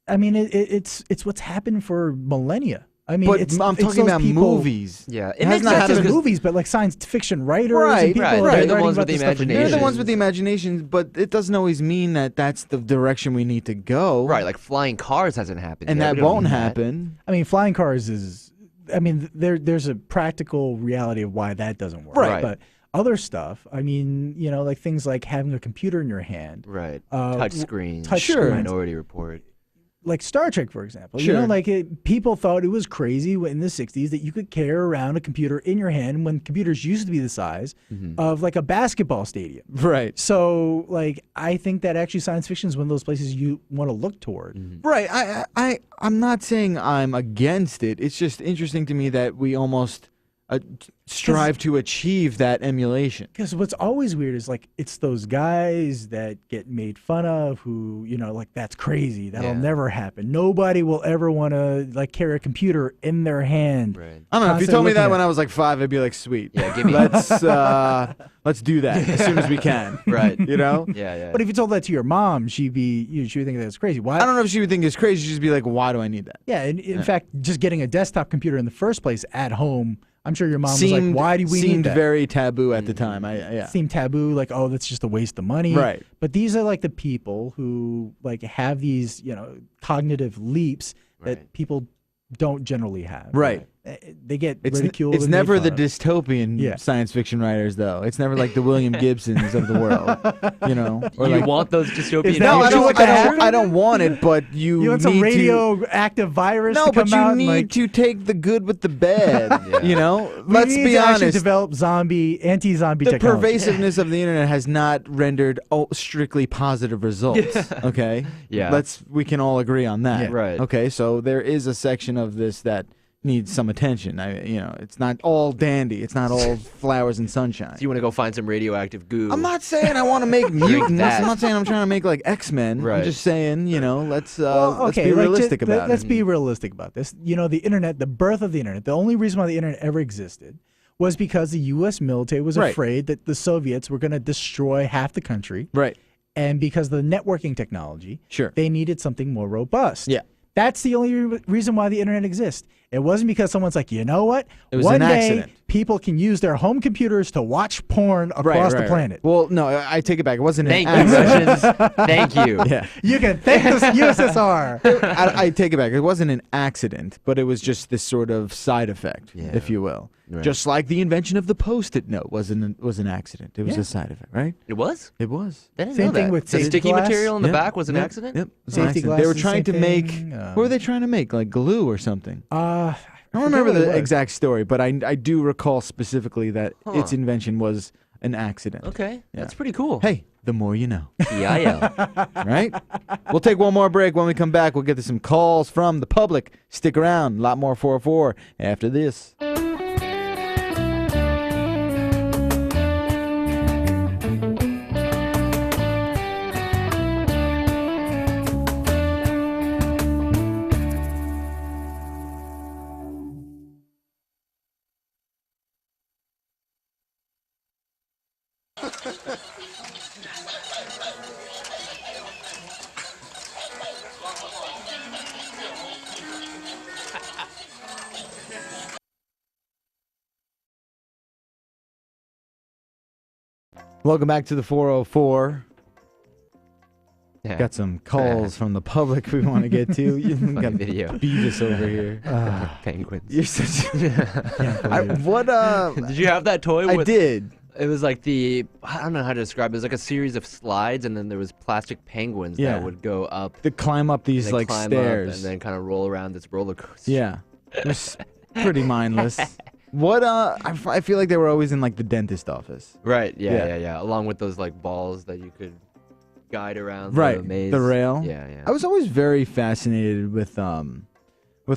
S2: I mean, it's what's happened for millennia. I mean,
S1: But
S2: it's,
S1: I'm
S2: it's
S1: talking
S2: those
S1: about
S2: people,
S1: movies.
S3: Yeah,
S1: It
S3: it
S1: has
S3: makes
S1: not
S3: sense
S2: Not just
S1: happened.
S2: movies, but like science fiction writers
S1: Right,
S2: and people
S3: right.
S2: that
S3: They're
S2: are
S3: the
S2: writing
S3: ones
S2: about
S3: with the
S2: this stuff for
S3: imagination.
S1: They're the
S2: years.
S1: ones with the imaginations, but it doesn't always mean that that's the direction we need to go.
S3: Right, like flying cars hasn't happened
S1: And
S3: yet.
S1: that
S3: We don't
S1: won't
S3: need that.
S1: happen.
S2: I mean, flying cars is. I mean, there's a practical reality of why that doesn't work.
S3: Right.
S2: But other stuff, I mean, like things like having a computer in your hand.
S3: Right.
S2: Uh,
S3: Touch
S2: w-
S3: screen.
S2: touch
S1: Sure.
S2: screens.
S3: Minority Report.
S2: like Star Trek, for example.
S1: Sure.
S2: You know, like people thought it was crazy in the 60s that you could carry around a computer in your hand when computers used to be the size of like a basketball stadium.
S1: Right.
S2: So, like, I think that actually science fiction is one of those places you want to look toward.
S1: Right. I'm not saying I'm against it. It's just interesting to me that we almost strive to achieve that emulation.
S2: Because what's always weird is like it's those guys that get made fun of who, you know, like that's crazy. That'll
S3: Yeah.
S2: never happen. Nobody will ever want to like carry a computer in their hand.
S3: Right.
S1: I don't know. If you
S2: Constantly
S1: told me
S2: looking
S1: that
S2: at
S1: when
S2: it.
S1: I was like 5, I'd be like, sweet.
S3: Yeah, give me-
S1: Let's do that as soon as we can.
S3: Right.
S1: You know?
S3: Yeah, yeah.
S2: But if you told that to your mom, she would think that's crazy. Why?
S1: I don't know if she would think it's crazy. She'd just be like, why do I need that?
S2: Yeah, and in fact, just getting a desktop computer in the first place at home, I'm sure your mom was like, "Why do we need
S1: seemed
S2: that?"
S1: very taboo at the time. Yeah.
S2: Seemed taboo, like, "Oh, that's just a waste of money."
S1: Right.
S2: But these are like the people who like have these, you know, cognitive leaps that
S3: Right.
S2: people don't generally have.
S1: Right.
S2: They get
S1: It's
S2: ridiculed.
S1: it's
S2: and made
S1: never the
S2: fun of.
S1: dystopian
S2: Yeah.
S1: science fiction writers, though. It's never like the William Gibsons of the world, you know. Or
S3: You
S1: like,
S3: want those dystopian
S2: Is that
S1: no,
S2: what
S1: I
S2: you want
S1: don't.
S2: to happen?
S1: I don't want it, but
S2: You want some
S1: need to.
S2: radioactive virus
S1: No,
S2: to come
S1: but you
S2: out and
S1: need
S2: like.
S1: to take the good with the bad.
S3: Yeah.
S1: You know.
S2: We
S1: Let's
S2: need
S1: be
S2: to actually
S1: honest.
S2: develop anti-zombie
S1: The
S2: technology.
S1: pervasiveness of the internet has not rendered strictly positive results. Okay.
S3: Yeah.
S1: We can all agree on that.
S2: Yeah.
S3: Right.
S1: Okay. So there is a section of this that needs some attention. It's not all dandy. It's not all flowers and sunshine.
S3: So you want to go find some radioactive goo?
S1: I'm not saying I want to make mutants.
S3: that.
S1: I'm not saying I'm trying to make like X-Men.
S3: Right.
S1: I'm just saying, let's
S2: Well,
S1: let's
S2: okay,
S1: be
S2: like,
S1: realistic about
S2: let's
S1: it.
S2: be realistic about this. You know, the internet, the birth of the internet, the only reason why the internet ever existed was because the U.S. military was
S1: Right.
S2: afraid that the Soviets were going to destroy half the country.
S1: Right.
S2: And because of the networking technology,
S1: Sure.
S2: they needed something more robust.
S1: Yeah.
S2: That's the only reason why the internet exists. It wasn't because someone's like, you know what?
S1: It was
S2: One
S1: an
S2: day,
S1: accident.
S2: people can use their home computers to watch porn across the planet.
S1: Well, no, I take it back. It wasn't
S3: Thank
S1: an
S3: you,
S1: accident.
S3: Russians. Thank you.
S1: Yeah.
S2: You can thank the USSR.
S1: I take it back. It wasn't an accident, but it was just this sort of side effect, if you will.
S3: Right.
S1: Just like the invention of the Post-it note was an accident. It was
S2: Yeah.
S1: a side effect, right?
S3: It was?
S1: It was.
S3: I didn't
S2: Same
S3: know
S2: thing
S3: that.
S2: with
S3: the
S2: safety
S3: sticky
S2: glass.
S3: material in the
S1: Yep,
S3: back was an
S1: yep,
S3: accident?
S1: Yep. it was an
S2: Safety
S1: accident. They were
S2: glass is the
S1: trying to
S2: same
S1: make.
S2: thing,
S1: What were they trying to make? Like glue or something?
S2: I
S1: I don't remember
S2: forget what it
S1: the
S2: was.
S1: exact story, but I do recall specifically that
S3: Huh.
S1: its invention was an accident.
S3: Okay.
S1: Yeah.
S3: That's pretty cool.
S1: Hey, the more you know.
S3: Yeah.
S1: Right? We'll take one more break. When we come back, we'll get to some calls from the public. Stick around. A lot more 404 after this. Welcome back to the 404.
S3: Yeah.
S1: Got some calls from the public we want to get to. You got
S3: Funny video.
S1: Beavis over here.
S3: Penguins.
S1: You're such.
S2: Can't believe it.
S1: What?
S3: Did you have that toy?
S1: I
S3: with,
S1: did.
S3: It was like I don't know how to describe it. It was like a series of slides, and then there was plastic penguins
S1: Yeah.
S3: that would go up,
S1: To climb up these
S3: and
S1: like
S3: climb
S1: stairs.
S3: up, and then kind of roll around this roller coaster.
S1: Yeah, it's pretty mindless. What? I feel like they were always in like the dentist office.
S3: Right.
S1: Yeah.
S3: Yeah. Along with those like balls that you could guide around.
S1: Right.
S3: The maze.
S1: The rail.
S3: Yeah.
S1: I was always very fascinated with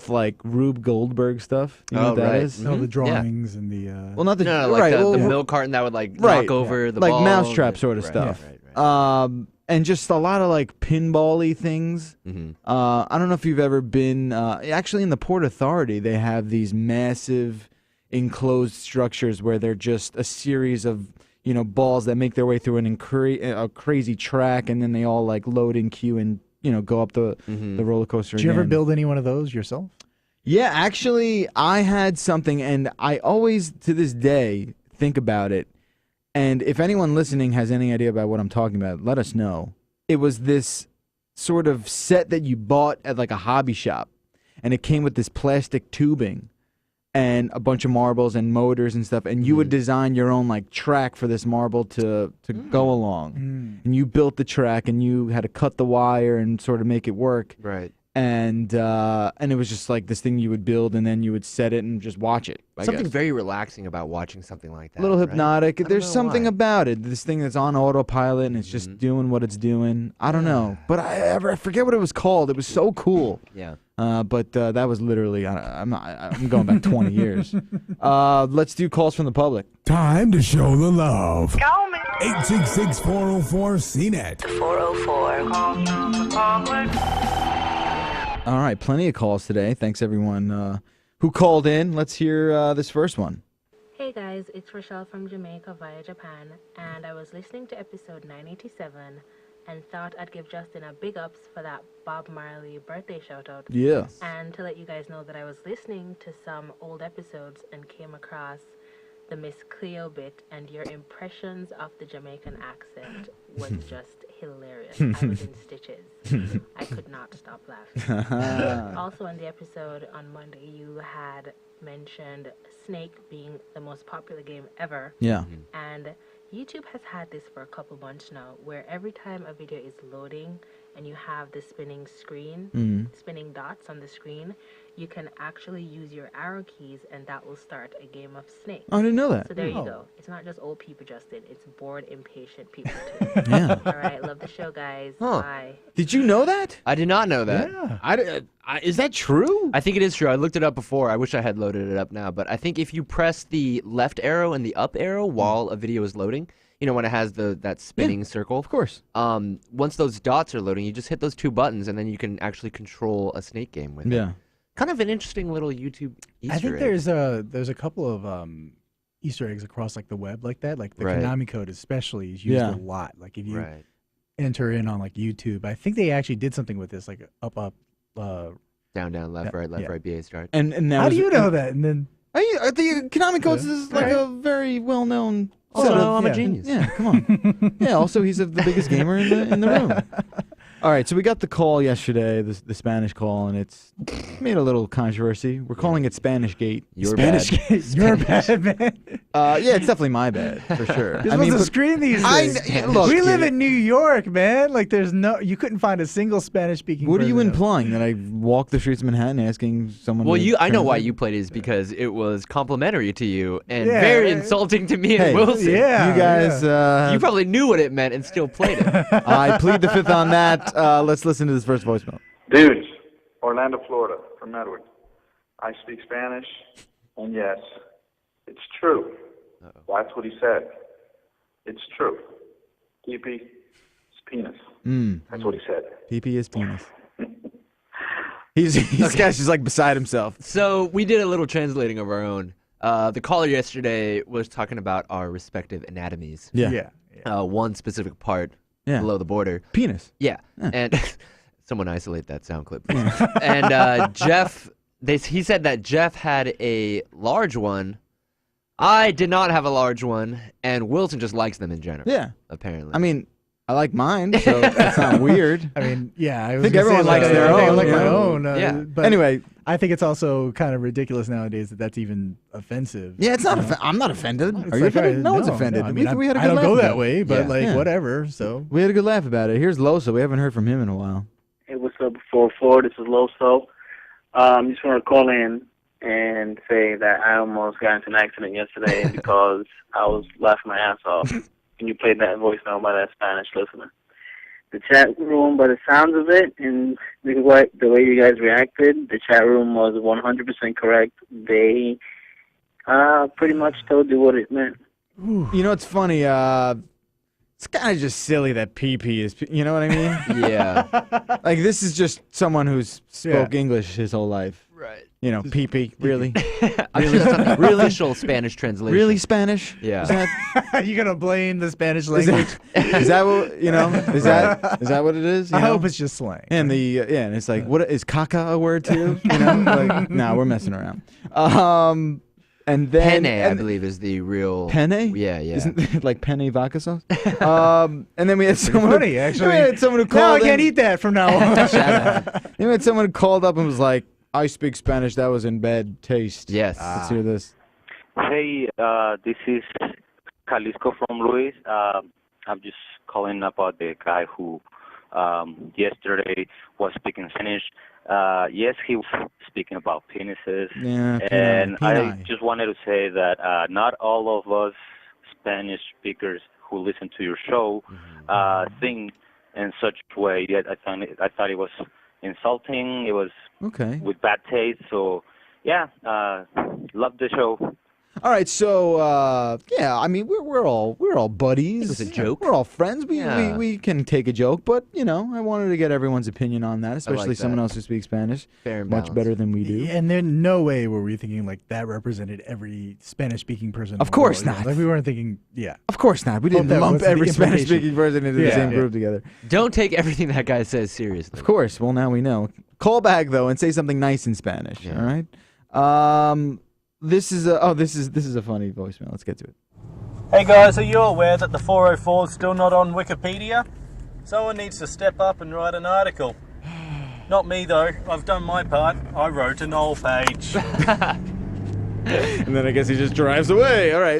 S1: like Rube Goldberg stuff. You know
S3: Oh,
S1: what that
S3: right.
S1: is?
S2: Oh,
S3: Mhm.
S2: the drawings and the.
S1: Well, not the
S3: No, like
S1: right.
S3: the
S1: well,
S3: milk carton that would like
S1: right,
S3: knock over the
S1: like
S3: ball.
S1: mousetrap sort of
S3: Right,
S1: stuff.
S3: Right.
S1: And just a lot of like pinball-y things.
S3: Mm-hmm.
S1: I don't know if you've ever been. Actually, in the Port Authority, they have these massive enclosed structures where they're just a series of balls that make their way through a crazy track, and then they all like load in queue and go up the roller coaster.
S2: Did you ever
S1: again.
S2: build any one of those yourself?
S1: Yeah, actually, I had something, and I always, to this day, think about it. And if anyone listening has any idea about what I'm talking about, let us know. It was this sort of set that you bought at like a hobby shop, and it came with this plastic tubing and a bunch of marbles and motors and stuff, and you would design your own like track for this marble to go along. And you built the track, and you had to cut the wire and sort of make it work.
S3: Right.
S1: and it was just like this thing you would build, and then you would set it and just watch it. I
S3: Something
S1: guess.
S3: very relaxing about watching something like that.
S1: A little
S3: right?
S1: hypnotic.
S3: I don't
S1: There's
S3: know
S1: something
S3: why.
S1: about it. This thing that's on autopilot and it's just doing what it's doing. I don't know, but I forget what it was called. It was so cool.
S3: Yeah.
S1: But that was literally. I'm going back 20 years. Let's do calls from the public.
S7: Time to show the love. 866-404-CNET.
S8: 404.
S1: All right, plenty of calls today. Thanks everyone who called in. Let's hear this first one.
S9: Hey guys, it's Rochelle from Jamaica via Japan, and I was listening to episode 987 and thought I'd give Justin a big ups for that Bob Marley birthday shout out.
S1: Yeah.
S9: And to let you guys know that I was listening to some old episodes and came across the Miss Cleo bit, and your impressions of the Jamaican accent was just hilarious. I was in stitches. I could not stop laughing. Also on the episode on Monday, you had mentioned Snake being the most popular game ever.
S1: Yeah.
S9: And YouTube has had this for a couple months now, where every time a video is loading and you have the spinning screen, spinning dots on the screen, you can actually use your arrow keys and that will start a game of Snake.
S1: Oh, I didn't know that.
S9: So there you go. It's not just old people, Justin. It's bored, impatient people too.
S1: Yeah.
S9: All right, love the show, guys.
S3: Huh.
S9: Bye.
S1: Did you know that?
S3: I did not know that.
S2: Yeah.
S1: Is that true?
S3: I think it is true. I looked it up before. I wish I had loaded it up now. But I think if you press the left arrow and the up arrow while a video is loading, you know, when it has that spinning circle.
S1: Of course.
S3: Once those dots are loading, you just hit those two buttons, and then you can actually control a Snake game with it.
S1: Yeah.
S3: Kind of an interesting little YouTube Easter
S2: I think
S3: egg.
S2: there's a couple of Easter eggs across like the web like that. Like the
S3: Right.
S2: Konami code especially is used
S1: Yeah.
S2: a lot. Like if you
S3: Right.
S2: enter in on like YouTube, I think they actually did something with this, like up.
S3: Down, left, right,
S2: yeah.
S3: BA start.
S1: And now
S2: How do you know that? And then
S1: the Konami codes is like
S2: Right.
S1: a very well known.
S3: Also, I'm
S2: yeah.
S3: a genius.
S1: Yeah, come on. Yeah. Also, he's the biggest gamer in the room. All right, so we got the call yesterday, the Spanish call, and it's made a little controversy. We're calling it Spanish Gate.
S3: You're
S2: Spanish
S3: bad.
S2: game. You're bad, man.
S1: Yeah, it's definitely my bad for sure.
S2: You're supposed to
S1: but-
S2: screen these things.
S1: look,
S2: we live
S1: kid,
S2: in New York, man. Like you couldn't find a single Spanish speaking.
S1: What are you implying? That I walk the streets of Manhattan asking someone?
S3: Well,
S1: to
S3: I know why
S1: translate?
S3: you played it is because it was complimentary to you and
S2: Yeah,
S3: very
S2: right.
S3: insulting to me
S1: Hey,
S3: and Wilson.
S2: Yeah.
S1: You guys,
S3: You probably knew what it meant and still played it.
S1: I plead the fifth on that. Let's listen to this first voicemail.
S10: Dudes, Orlando, Florida, from Edward. I speak Spanish, and yes, it's true. Well, that's what he said. It's true. PP is penis. That's what he said.
S1: PP is penis. This guy's just like beside himself.
S3: So we did a little translating of our own. The caller yesterday was talking about our respective anatomies.
S1: Yeah.
S2: Yeah.
S3: One specific part
S1: Yeah.
S3: below the border.
S1: Penis.
S3: Yeah. And someone isolate that sound clip, please. And Jeff, he said that Jeff had a large one. I did not have a large one, and Wilson just likes them in general.
S1: Yeah.
S3: Apparently.
S1: I mean, I like mine, so it's not weird.
S2: I mean, yeah. I
S1: think
S2: was gonna
S1: everyone
S2: say,
S1: likes
S2: like,
S1: their
S2: I think I
S1: own,
S2: like
S1: you
S2: my
S1: know?
S2: own.
S3: Yeah.
S2: But
S1: Anyway,
S2: I think it's also kind of ridiculous nowadays that that's even offensive.
S1: yeah, it's not.
S2: you know?
S1: I'm not offended.
S2: It's
S1: Are you
S2: like,
S1: offended?
S2: right,
S1: No one's offended.
S2: I mean,
S1: we had a good
S2: I don't
S1: laugh
S2: go
S1: about
S2: that
S1: it.
S2: way, but
S3: Yeah.
S2: like
S1: Yeah.
S2: whatever. So
S1: We had a good laugh about it. Here's Loso. We haven't heard from him in a while.
S11: Hey, what's up, 404? This is Loso. Just want to call in and say that I almost got into an accident yesterday because I was laughing my ass off. And you played that voicemail by that Spanish listener. The chat room, by the sounds of it, and the way you guys reacted, the chat room was 100% correct. They pretty much told you what it meant.
S1: You know, it's funny. It's kind of just silly that PP is. You know what I mean?
S3: yeah.
S1: Like this is just someone who's spoke English his whole life.
S3: Right.
S1: You know, PP. Really?
S3: Really? Official Spanish translation.
S1: Really Spanish?
S3: Yeah.
S1: Is that,
S2: you're gonna blame the Spanish
S1: is
S2: language.
S1: that, is that what you know? Is that what it is? You
S2: I
S1: know?
S2: hope it's just slang.
S1: And and it's like, what is caca a word too? You know, like, nah, we're messing around. And then
S3: Penne, I believe, is the real.
S1: Penne?
S3: Yeah, yeah.
S1: Isn't it like penne vodka sauce? And then we had someone.
S2: funny, actually.
S1: We had someone who
S2: Now I
S1: called.
S2: can't
S1: in.
S2: eat that from now on.
S1: Then we had someone who called up and was like, "I speak Spanish. That was in bad taste."
S3: Yes.
S1: Let's hear this.
S12: Hey, this is Jalisco from Luis. I'm just calling about the guy who yesterday was speaking Spanish. Yes, he was speaking about penises.
S1: Yeah,
S12: and I
S1: peni.
S12: just wanted to say that not all of us Spanish speakers who listen to your show think in such a way. Yet I thought it was insulting. It was with bad taste. So, yeah, love the show.
S1: All right, so yeah, I mean we're all buddies.
S3: It was a joke.
S1: We're all friends.
S3: Yeah.
S1: We can take a joke, but you know, I wanted to get everyone's opinion on that, especially someone
S3: that.
S1: else who speaks Spanish
S3: Fair and
S1: much
S3: balanced.
S1: better than we do.
S2: And there's no way were we thinking like that represented every Spanish-speaking person. in
S1: Of
S2: the
S1: course
S2: world, you know?
S1: not.
S2: Like we weren't thinking, yeah.
S1: Of course not. We
S2: Hope
S1: didn't
S2: that
S1: lump
S2: wasn't the
S1: every
S2: implication.
S1: Spanish-speaking person into the same group together.
S3: Don't take everything that guy says seriously.
S1: Of course. Well, now we know. Call back though and say something nice in Spanish.
S3: Yeah.
S1: All right. This is a funny voicemail. Let's get to it.
S13: Hey guys, are you aware that the 404 is still not on Wikipedia? Someone needs to step up and write an article. Not me though, I've done my part. I wrote an old page.
S1: And then I guess he just drives away. All right.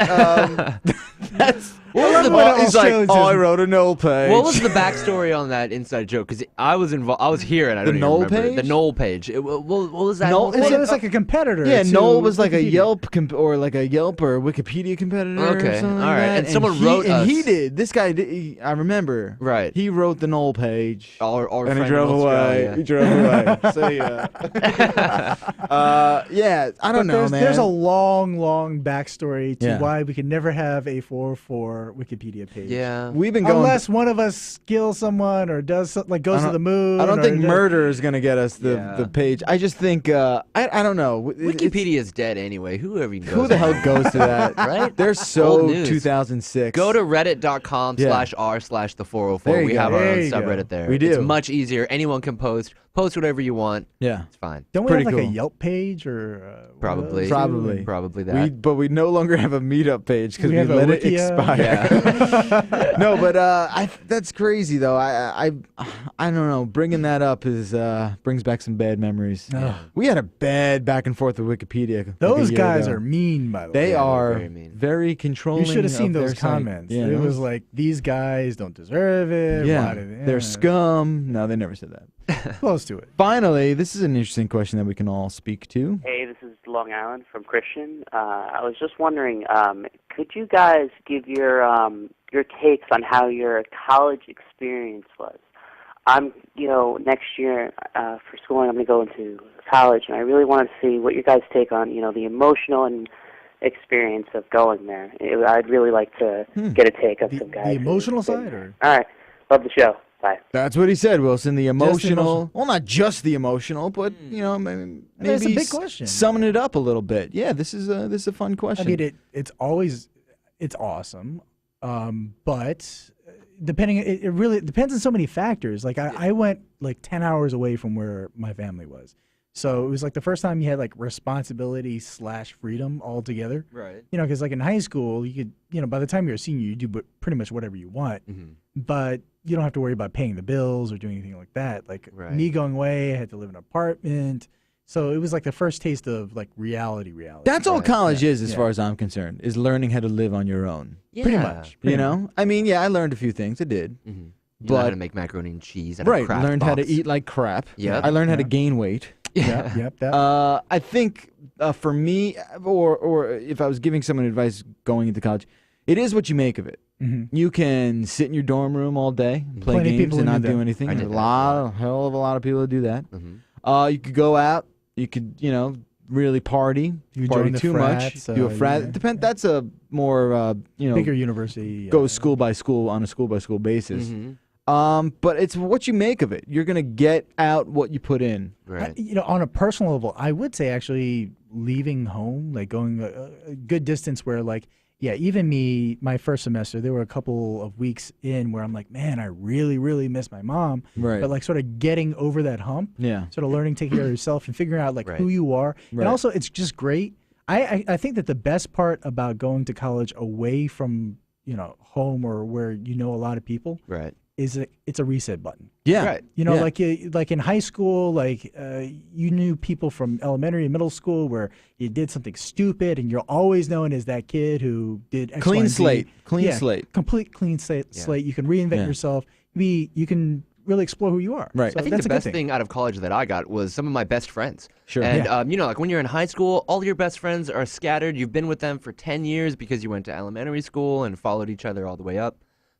S1: That's he's like, I wrote a null page.
S3: What was the backstory on that inside joke? Because I was involved. I was here, and I don't even
S1: Knoll
S3: remember.
S1: page?
S3: The Knoll page. What was that?
S1: Knoll-
S3: whole
S1: is
S3: thing?
S2: It was like a competitor.
S1: Yeah,
S2: to
S1: Knoll was like a
S2: Wikipedia.
S1: Yelp or like a Yelp or Wikipedia competitor.
S3: Okay,
S1: or something
S3: all
S1: like
S3: right.
S1: that.
S3: And someone
S1: he,
S3: wrote
S1: and
S3: us.
S1: he did. This guy did. I remember.
S3: Right.
S1: He wrote the Knoll page.
S3: Our
S1: and he
S3: friend
S1: drove
S3: in
S1: away.
S3: Australia.
S1: He drove away. See ya. Yeah, I don't
S2: But
S1: know, man.
S2: There's a long backstory to
S1: Yeah.
S2: why we can never have a 404 Wikipedia page.
S3: Yeah.
S1: We've been going.
S2: Unless one of us kills someone or does something, like goes
S1: I
S2: to the moon.
S1: I don't
S2: or
S1: think
S2: does-
S1: murder is gonna get us the
S3: Yeah.
S1: page. I just think I don't know.
S3: Wikipedia is dead anyway. Whoever even goes
S1: Who the hell
S3: there.
S1: goes to that?
S3: Right?
S1: They're
S3: Old
S1: so
S3: news.
S1: 2006.
S3: Go to reddit.com/r/the404.
S1: There you
S3: We
S1: go.
S3: have our
S2: There
S3: own
S2: you go.
S3: subreddit there.
S1: We do.
S3: It's much easier. Anyone can post. Post whatever you want.
S1: Yeah.
S3: It's fine.
S2: Don't we
S1: Pretty
S2: have like
S1: cool.
S2: a Yelp page or
S3: Probably.
S1: Probably.
S3: that.
S1: But we no longer have a meetup page because
S2: We
S1: we,
S2: have a
S1: let it
S2: Wikia.
S1: expire. No, but that's crazy though. I don't know. Bringing that up is brings back some bad memories.
S2: Ugh.
S1: We had a bad back and forth with Wikipedia. like a
S2: Those
S1: year
S2: guys
S1: ago.
S2: are mean, by the way.
S1: They are
S3: very mean.
S1: very controlling.
S2: You should have seen
S1: of their
S2: those
S1: site.
S2: comments.
S1: Yeah,
S2: It was like, these guys don't deserve it.
S1: yeah,
S2: Why did
S1: they're scum. No, they never said that.
S2: Close to it.
S1: Finally, this is an interesting question that we can all speak to.
S11: Hey, this is Long Island from Christian. I was just wondering, could you guys give your takes on how your college experience was? I'm, next year for schooling, I'm going to go into college, and I really want to see what your guys' take on, the emotional and experience of going there. I'd really like to get a take of some guys.
S2: The emotional
S11: who've been
S2: side,
S11: there.
S2: or
S11: All right, love the show. Bye.
S1: That's what he said, Wilson. The emotional,
S2: emotional.
S1: well, not just the emotional, but maybe
S2: That's a big question.
S1: Summon it up a little bit. Yeah, this is a fun question.
S2: I mean, it's awesome, but depending, it really depends on so many factors. Like I went like 10 hours away from where my family was, so it was like the first time you had like responsibility / freedom all together.
S3: Right.
S2: Because like in high school, you could, by the time you're a senior, you do pretty much whatever you want, but you don't have to worry about paying the bills or doing anything like that. Like
S3: Right.
S2: me going away, I had to live in an apartment. So it was like the first taste of like reality.
S1: That's all
S3: Right,
S1: college is, as
S2: yeah.
S1: far as I'm concerned, is learning how to live on your own.
S2: Pretty
S3: Yeah.
S2: much.
S1: You know, I mean, yeah, I learned a few things. I did.
S3: You know
S1: But-
S3: how to make macaroni and cheese. And a
S1: Right,
S3: craft
S1: learned how to
S3: box.
S1: eat like crap.
S3: Yep.
S1: I learned how to
S2: Yeah.
S1: gain weight.
S2: Yeah. Yep. That.
S1: I think for me, or if I was giving someone advice going into college, it is what you make of it.
S2: Mhm.
S1: You can sit in your dorm room all day, play
S2: Plenty of
S1: games,
S2: people
S1: and
S2: who
S1: not
S2: do
S1: do
S2: that.
S1: anything.
S3: I
S1: There's
S3: did
S1: a
S3: that.
S1: hell of a lot of people that do that.
S3: Mhm.
S1: You could go out. You could, really party.
S2: You
S1: party
S2: join the
S1: too
S2: frats,
S1: much. Do a frat.
S2: yeah.
S1: That's a more,
S2: Bigger university.
S1: go school by school on a school by school basis.
S3: Mhm.
S1: But it's what you make of it. You're gonna get out what you put in.
S3: Right.
S2: On a personal level, I would say actually leaving home, like going a good distance where like, yeah, even me, my first semester, there were a couple of weeks in where I'm like, man, I really, really miss my mom.
S1: Right.
S2: But like sort of getting over that hump,
S1: Yeah.
S2: sort of learning to take care of yourself and figuring out like
S3: Right.
S2: who you are.
S1: Right.
S2: And also it's just great. I think that the best part about going to college away from, home or where a lot of people
S3: Right.
S2: is it's a reset button.
S1: Yeah.
S3: Right.
S1: Yeah.
S2: Like in high school, like you knew people from elementary and middle school where you did something stupid, and you're always known as that kid who did X,
S1: Clean
S2: Y, and Z.
S1: slate. Clean
S2: Yeah,
S1: slate.
S2: complete clean slate.
S3: Yeah.
S2: You can reinvent
S1: Yeah.
S2: yourself. You can really explore who you are.
S1: Right.
S2: So
S3: I think
S2: that's
S3: the
S2: a good
S3: best thing out of college that I got was some of my best friends.
S1: Sure.
S3: And,
S2: Yeah.
S3: you know, like when you're in high school, all your best friends are scattered. You've been with them for 10 years because you went to elementary school and followed each other all the way up.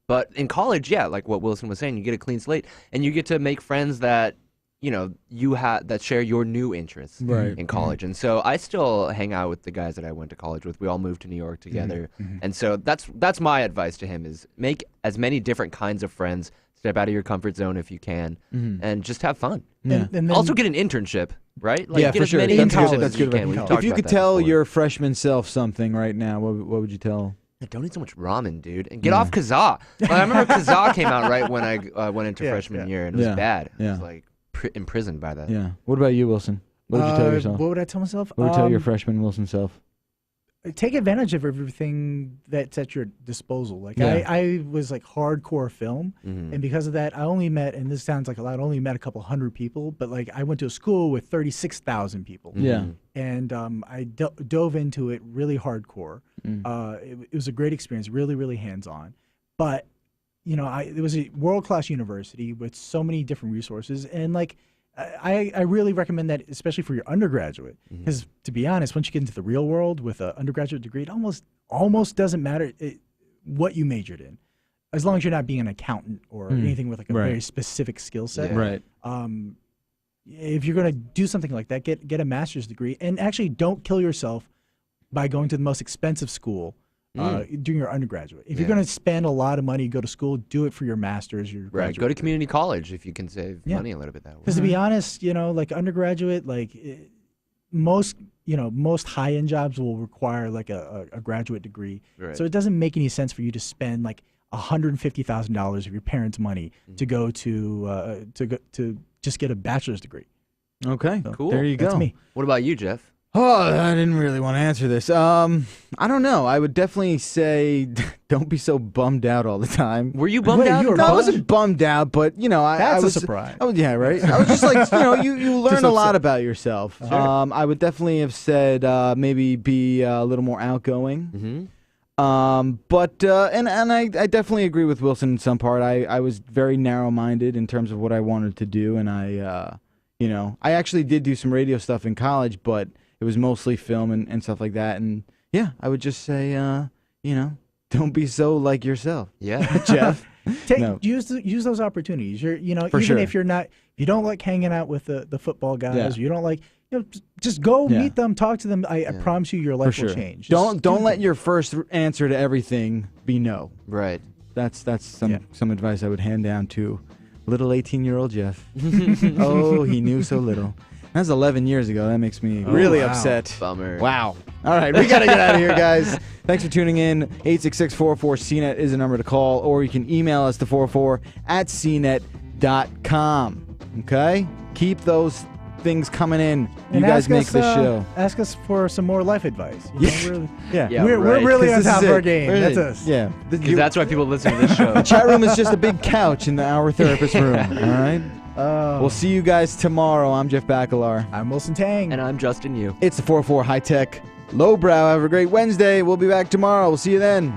S3: But in college, yeah, like what Wilson was saying, you get a clean slate and you get to make friends that, you know, that share your new interests in college. And so I still hang out with the guys that I went to college with. We all moved to New York together. And so that's my advice to him is make as many different kinds of friends, step out of your comfort zone if you can, and just have fun.
S1: Yeah.
S2: And then,
S3: Also get an internship, right? Like
S1: Yeah,
S3: get
S1: for
S3: as
S1: sure.
S3: many
S1: That's
S3: internships
S1: good.
S3: as
S1: That's
S3: you
S1: good.
S3: can. We've
S2: If
S3: talked
S1: If you
S3: about
S1: could
S3: that
S1: tell
S3: before.
S1: your freshman self something right now, what would you tell?
S3: Yeah, don't eat so much ramen, dude, and get off Kazaa. Like, I remember Kazaa came out right when I went into freshman year, and it was bad. I was like imprisoned by that.
S1: Yeah. What about you, Wilson? What would you tell yourself?
S2: What would I tell myself?
S1: What would you tell your freshman Wilson self?
S2: Take advantage of everything that's at your disposal. Like
S1: Yeah.
S2: I was like hardcore film, and because of that, I only met, and this sounds like a lot, I only met a couple hundred people, but like I went to a school with 36,000 people.
S1: Yeah.
S2: And I dove into it really hardcore. It was a great experience, really, really hands-on. But, you know, it was a world-class university with so many different resources, and like I really recommend that, especially for your undergraduate, because to be honest, once you get into the real world with an undergraduate degree, it almost doesn't matter what you majored in, as long as you're not being an accountant or anything with like a very specific skill set.
S3: Yeah.
S1: Right.
S2: If you're going to do something like that, get a master's degree, and actually don't kill yourself by going to the most expensive school during your undergraduate. If you're going to spend a lot of money, go to school, do it for your master's, your
S3: Right.
S2: graduate
S3: Go to
S2: degree.
S3: community college if you can save money a little bit that way.
S2: Because to be honest, you know, like undergraduate, like most high-end jobs will require like a graduate degree.
S3: Right.
S2: So it doesn't make any sense for you to spend like $150,000 of your parents' money to go to just get a bachelor's degree.
S1: Okay.
S3: Cool.
S1: There you go.
S2: That's me.
S3: What about you, Jeff?
S1: Oh, I didn't really want to answer this. I don't know. I would definitely say don't be so bummed out all the time.
S3: Were you bummed
S2: Wait,
S3: out?
S2: you were
S1: No, I
S2: bummed?
S1: wasn't bummed out, but you know, I
S2: That's
S1: was
S2: a surprise.
S1: Oh yeah, right. I was just like, you know, you learn
S2: Just
S1: a lot
S2: upset.
S1: about yourself. I would definitely have said maybe be a little more outgoing. But I definitely agree with Wilson in some part. I was very narrow-minded in terms of what I wanted to do, and I actually did do some radio stuff in college, but it was mostly film and stuff like that. And yeah, I would just say, don't be so like yourself.
S3: Yeah.
S1: Jeff.
S2: Use those opportunities.
S1: For
S2: Even
S1: sure.
S2: if you don't like hanging out with the football guys,
S1: Yeah.
S2: you don't like, just go meet them, talk to them. I promise you, your
S1: For
S2: life
S1: sure.
S2: will change.
S1: Don't let your first answer to everything be no.
S3: Right.
S1: That's some advice I would hand down to little 18-year-old Jeff. Oh, he knew so little. That was 11 years ago. That makes me really upset.
S3: Bummer.
S1: Wow. All right, we got to get out of here, guys. Thanks for tuning in. 866-44-CNET is the number to call, or you can email us to 44@cnet.com. Okay? Keep those things coming in. You
S2: And
S1: guys
S2: ask
S1: make
S2: us,
S1: this show.
S2: Ask us for some more life advice.
S1: Yeah.
S2: We're really on
S1: This is
S2: top of our
S1: it.
S2: game.
S1: Really.
S2: That's us.
S1: Yeah.
S3: Because that's why people listen to this show.
S1: The chat room is just a big couch in our therapist room. All right? We'll see you guys tomorrow. I'm Jeff Bacalar.
S2: I'm Wilson Tang.
S3: And I'm Justin Yu.
S1: It's the 404 High Tech Lowbrow. Have a great Wednesday. We'll be back tomorrow. We'll see you then.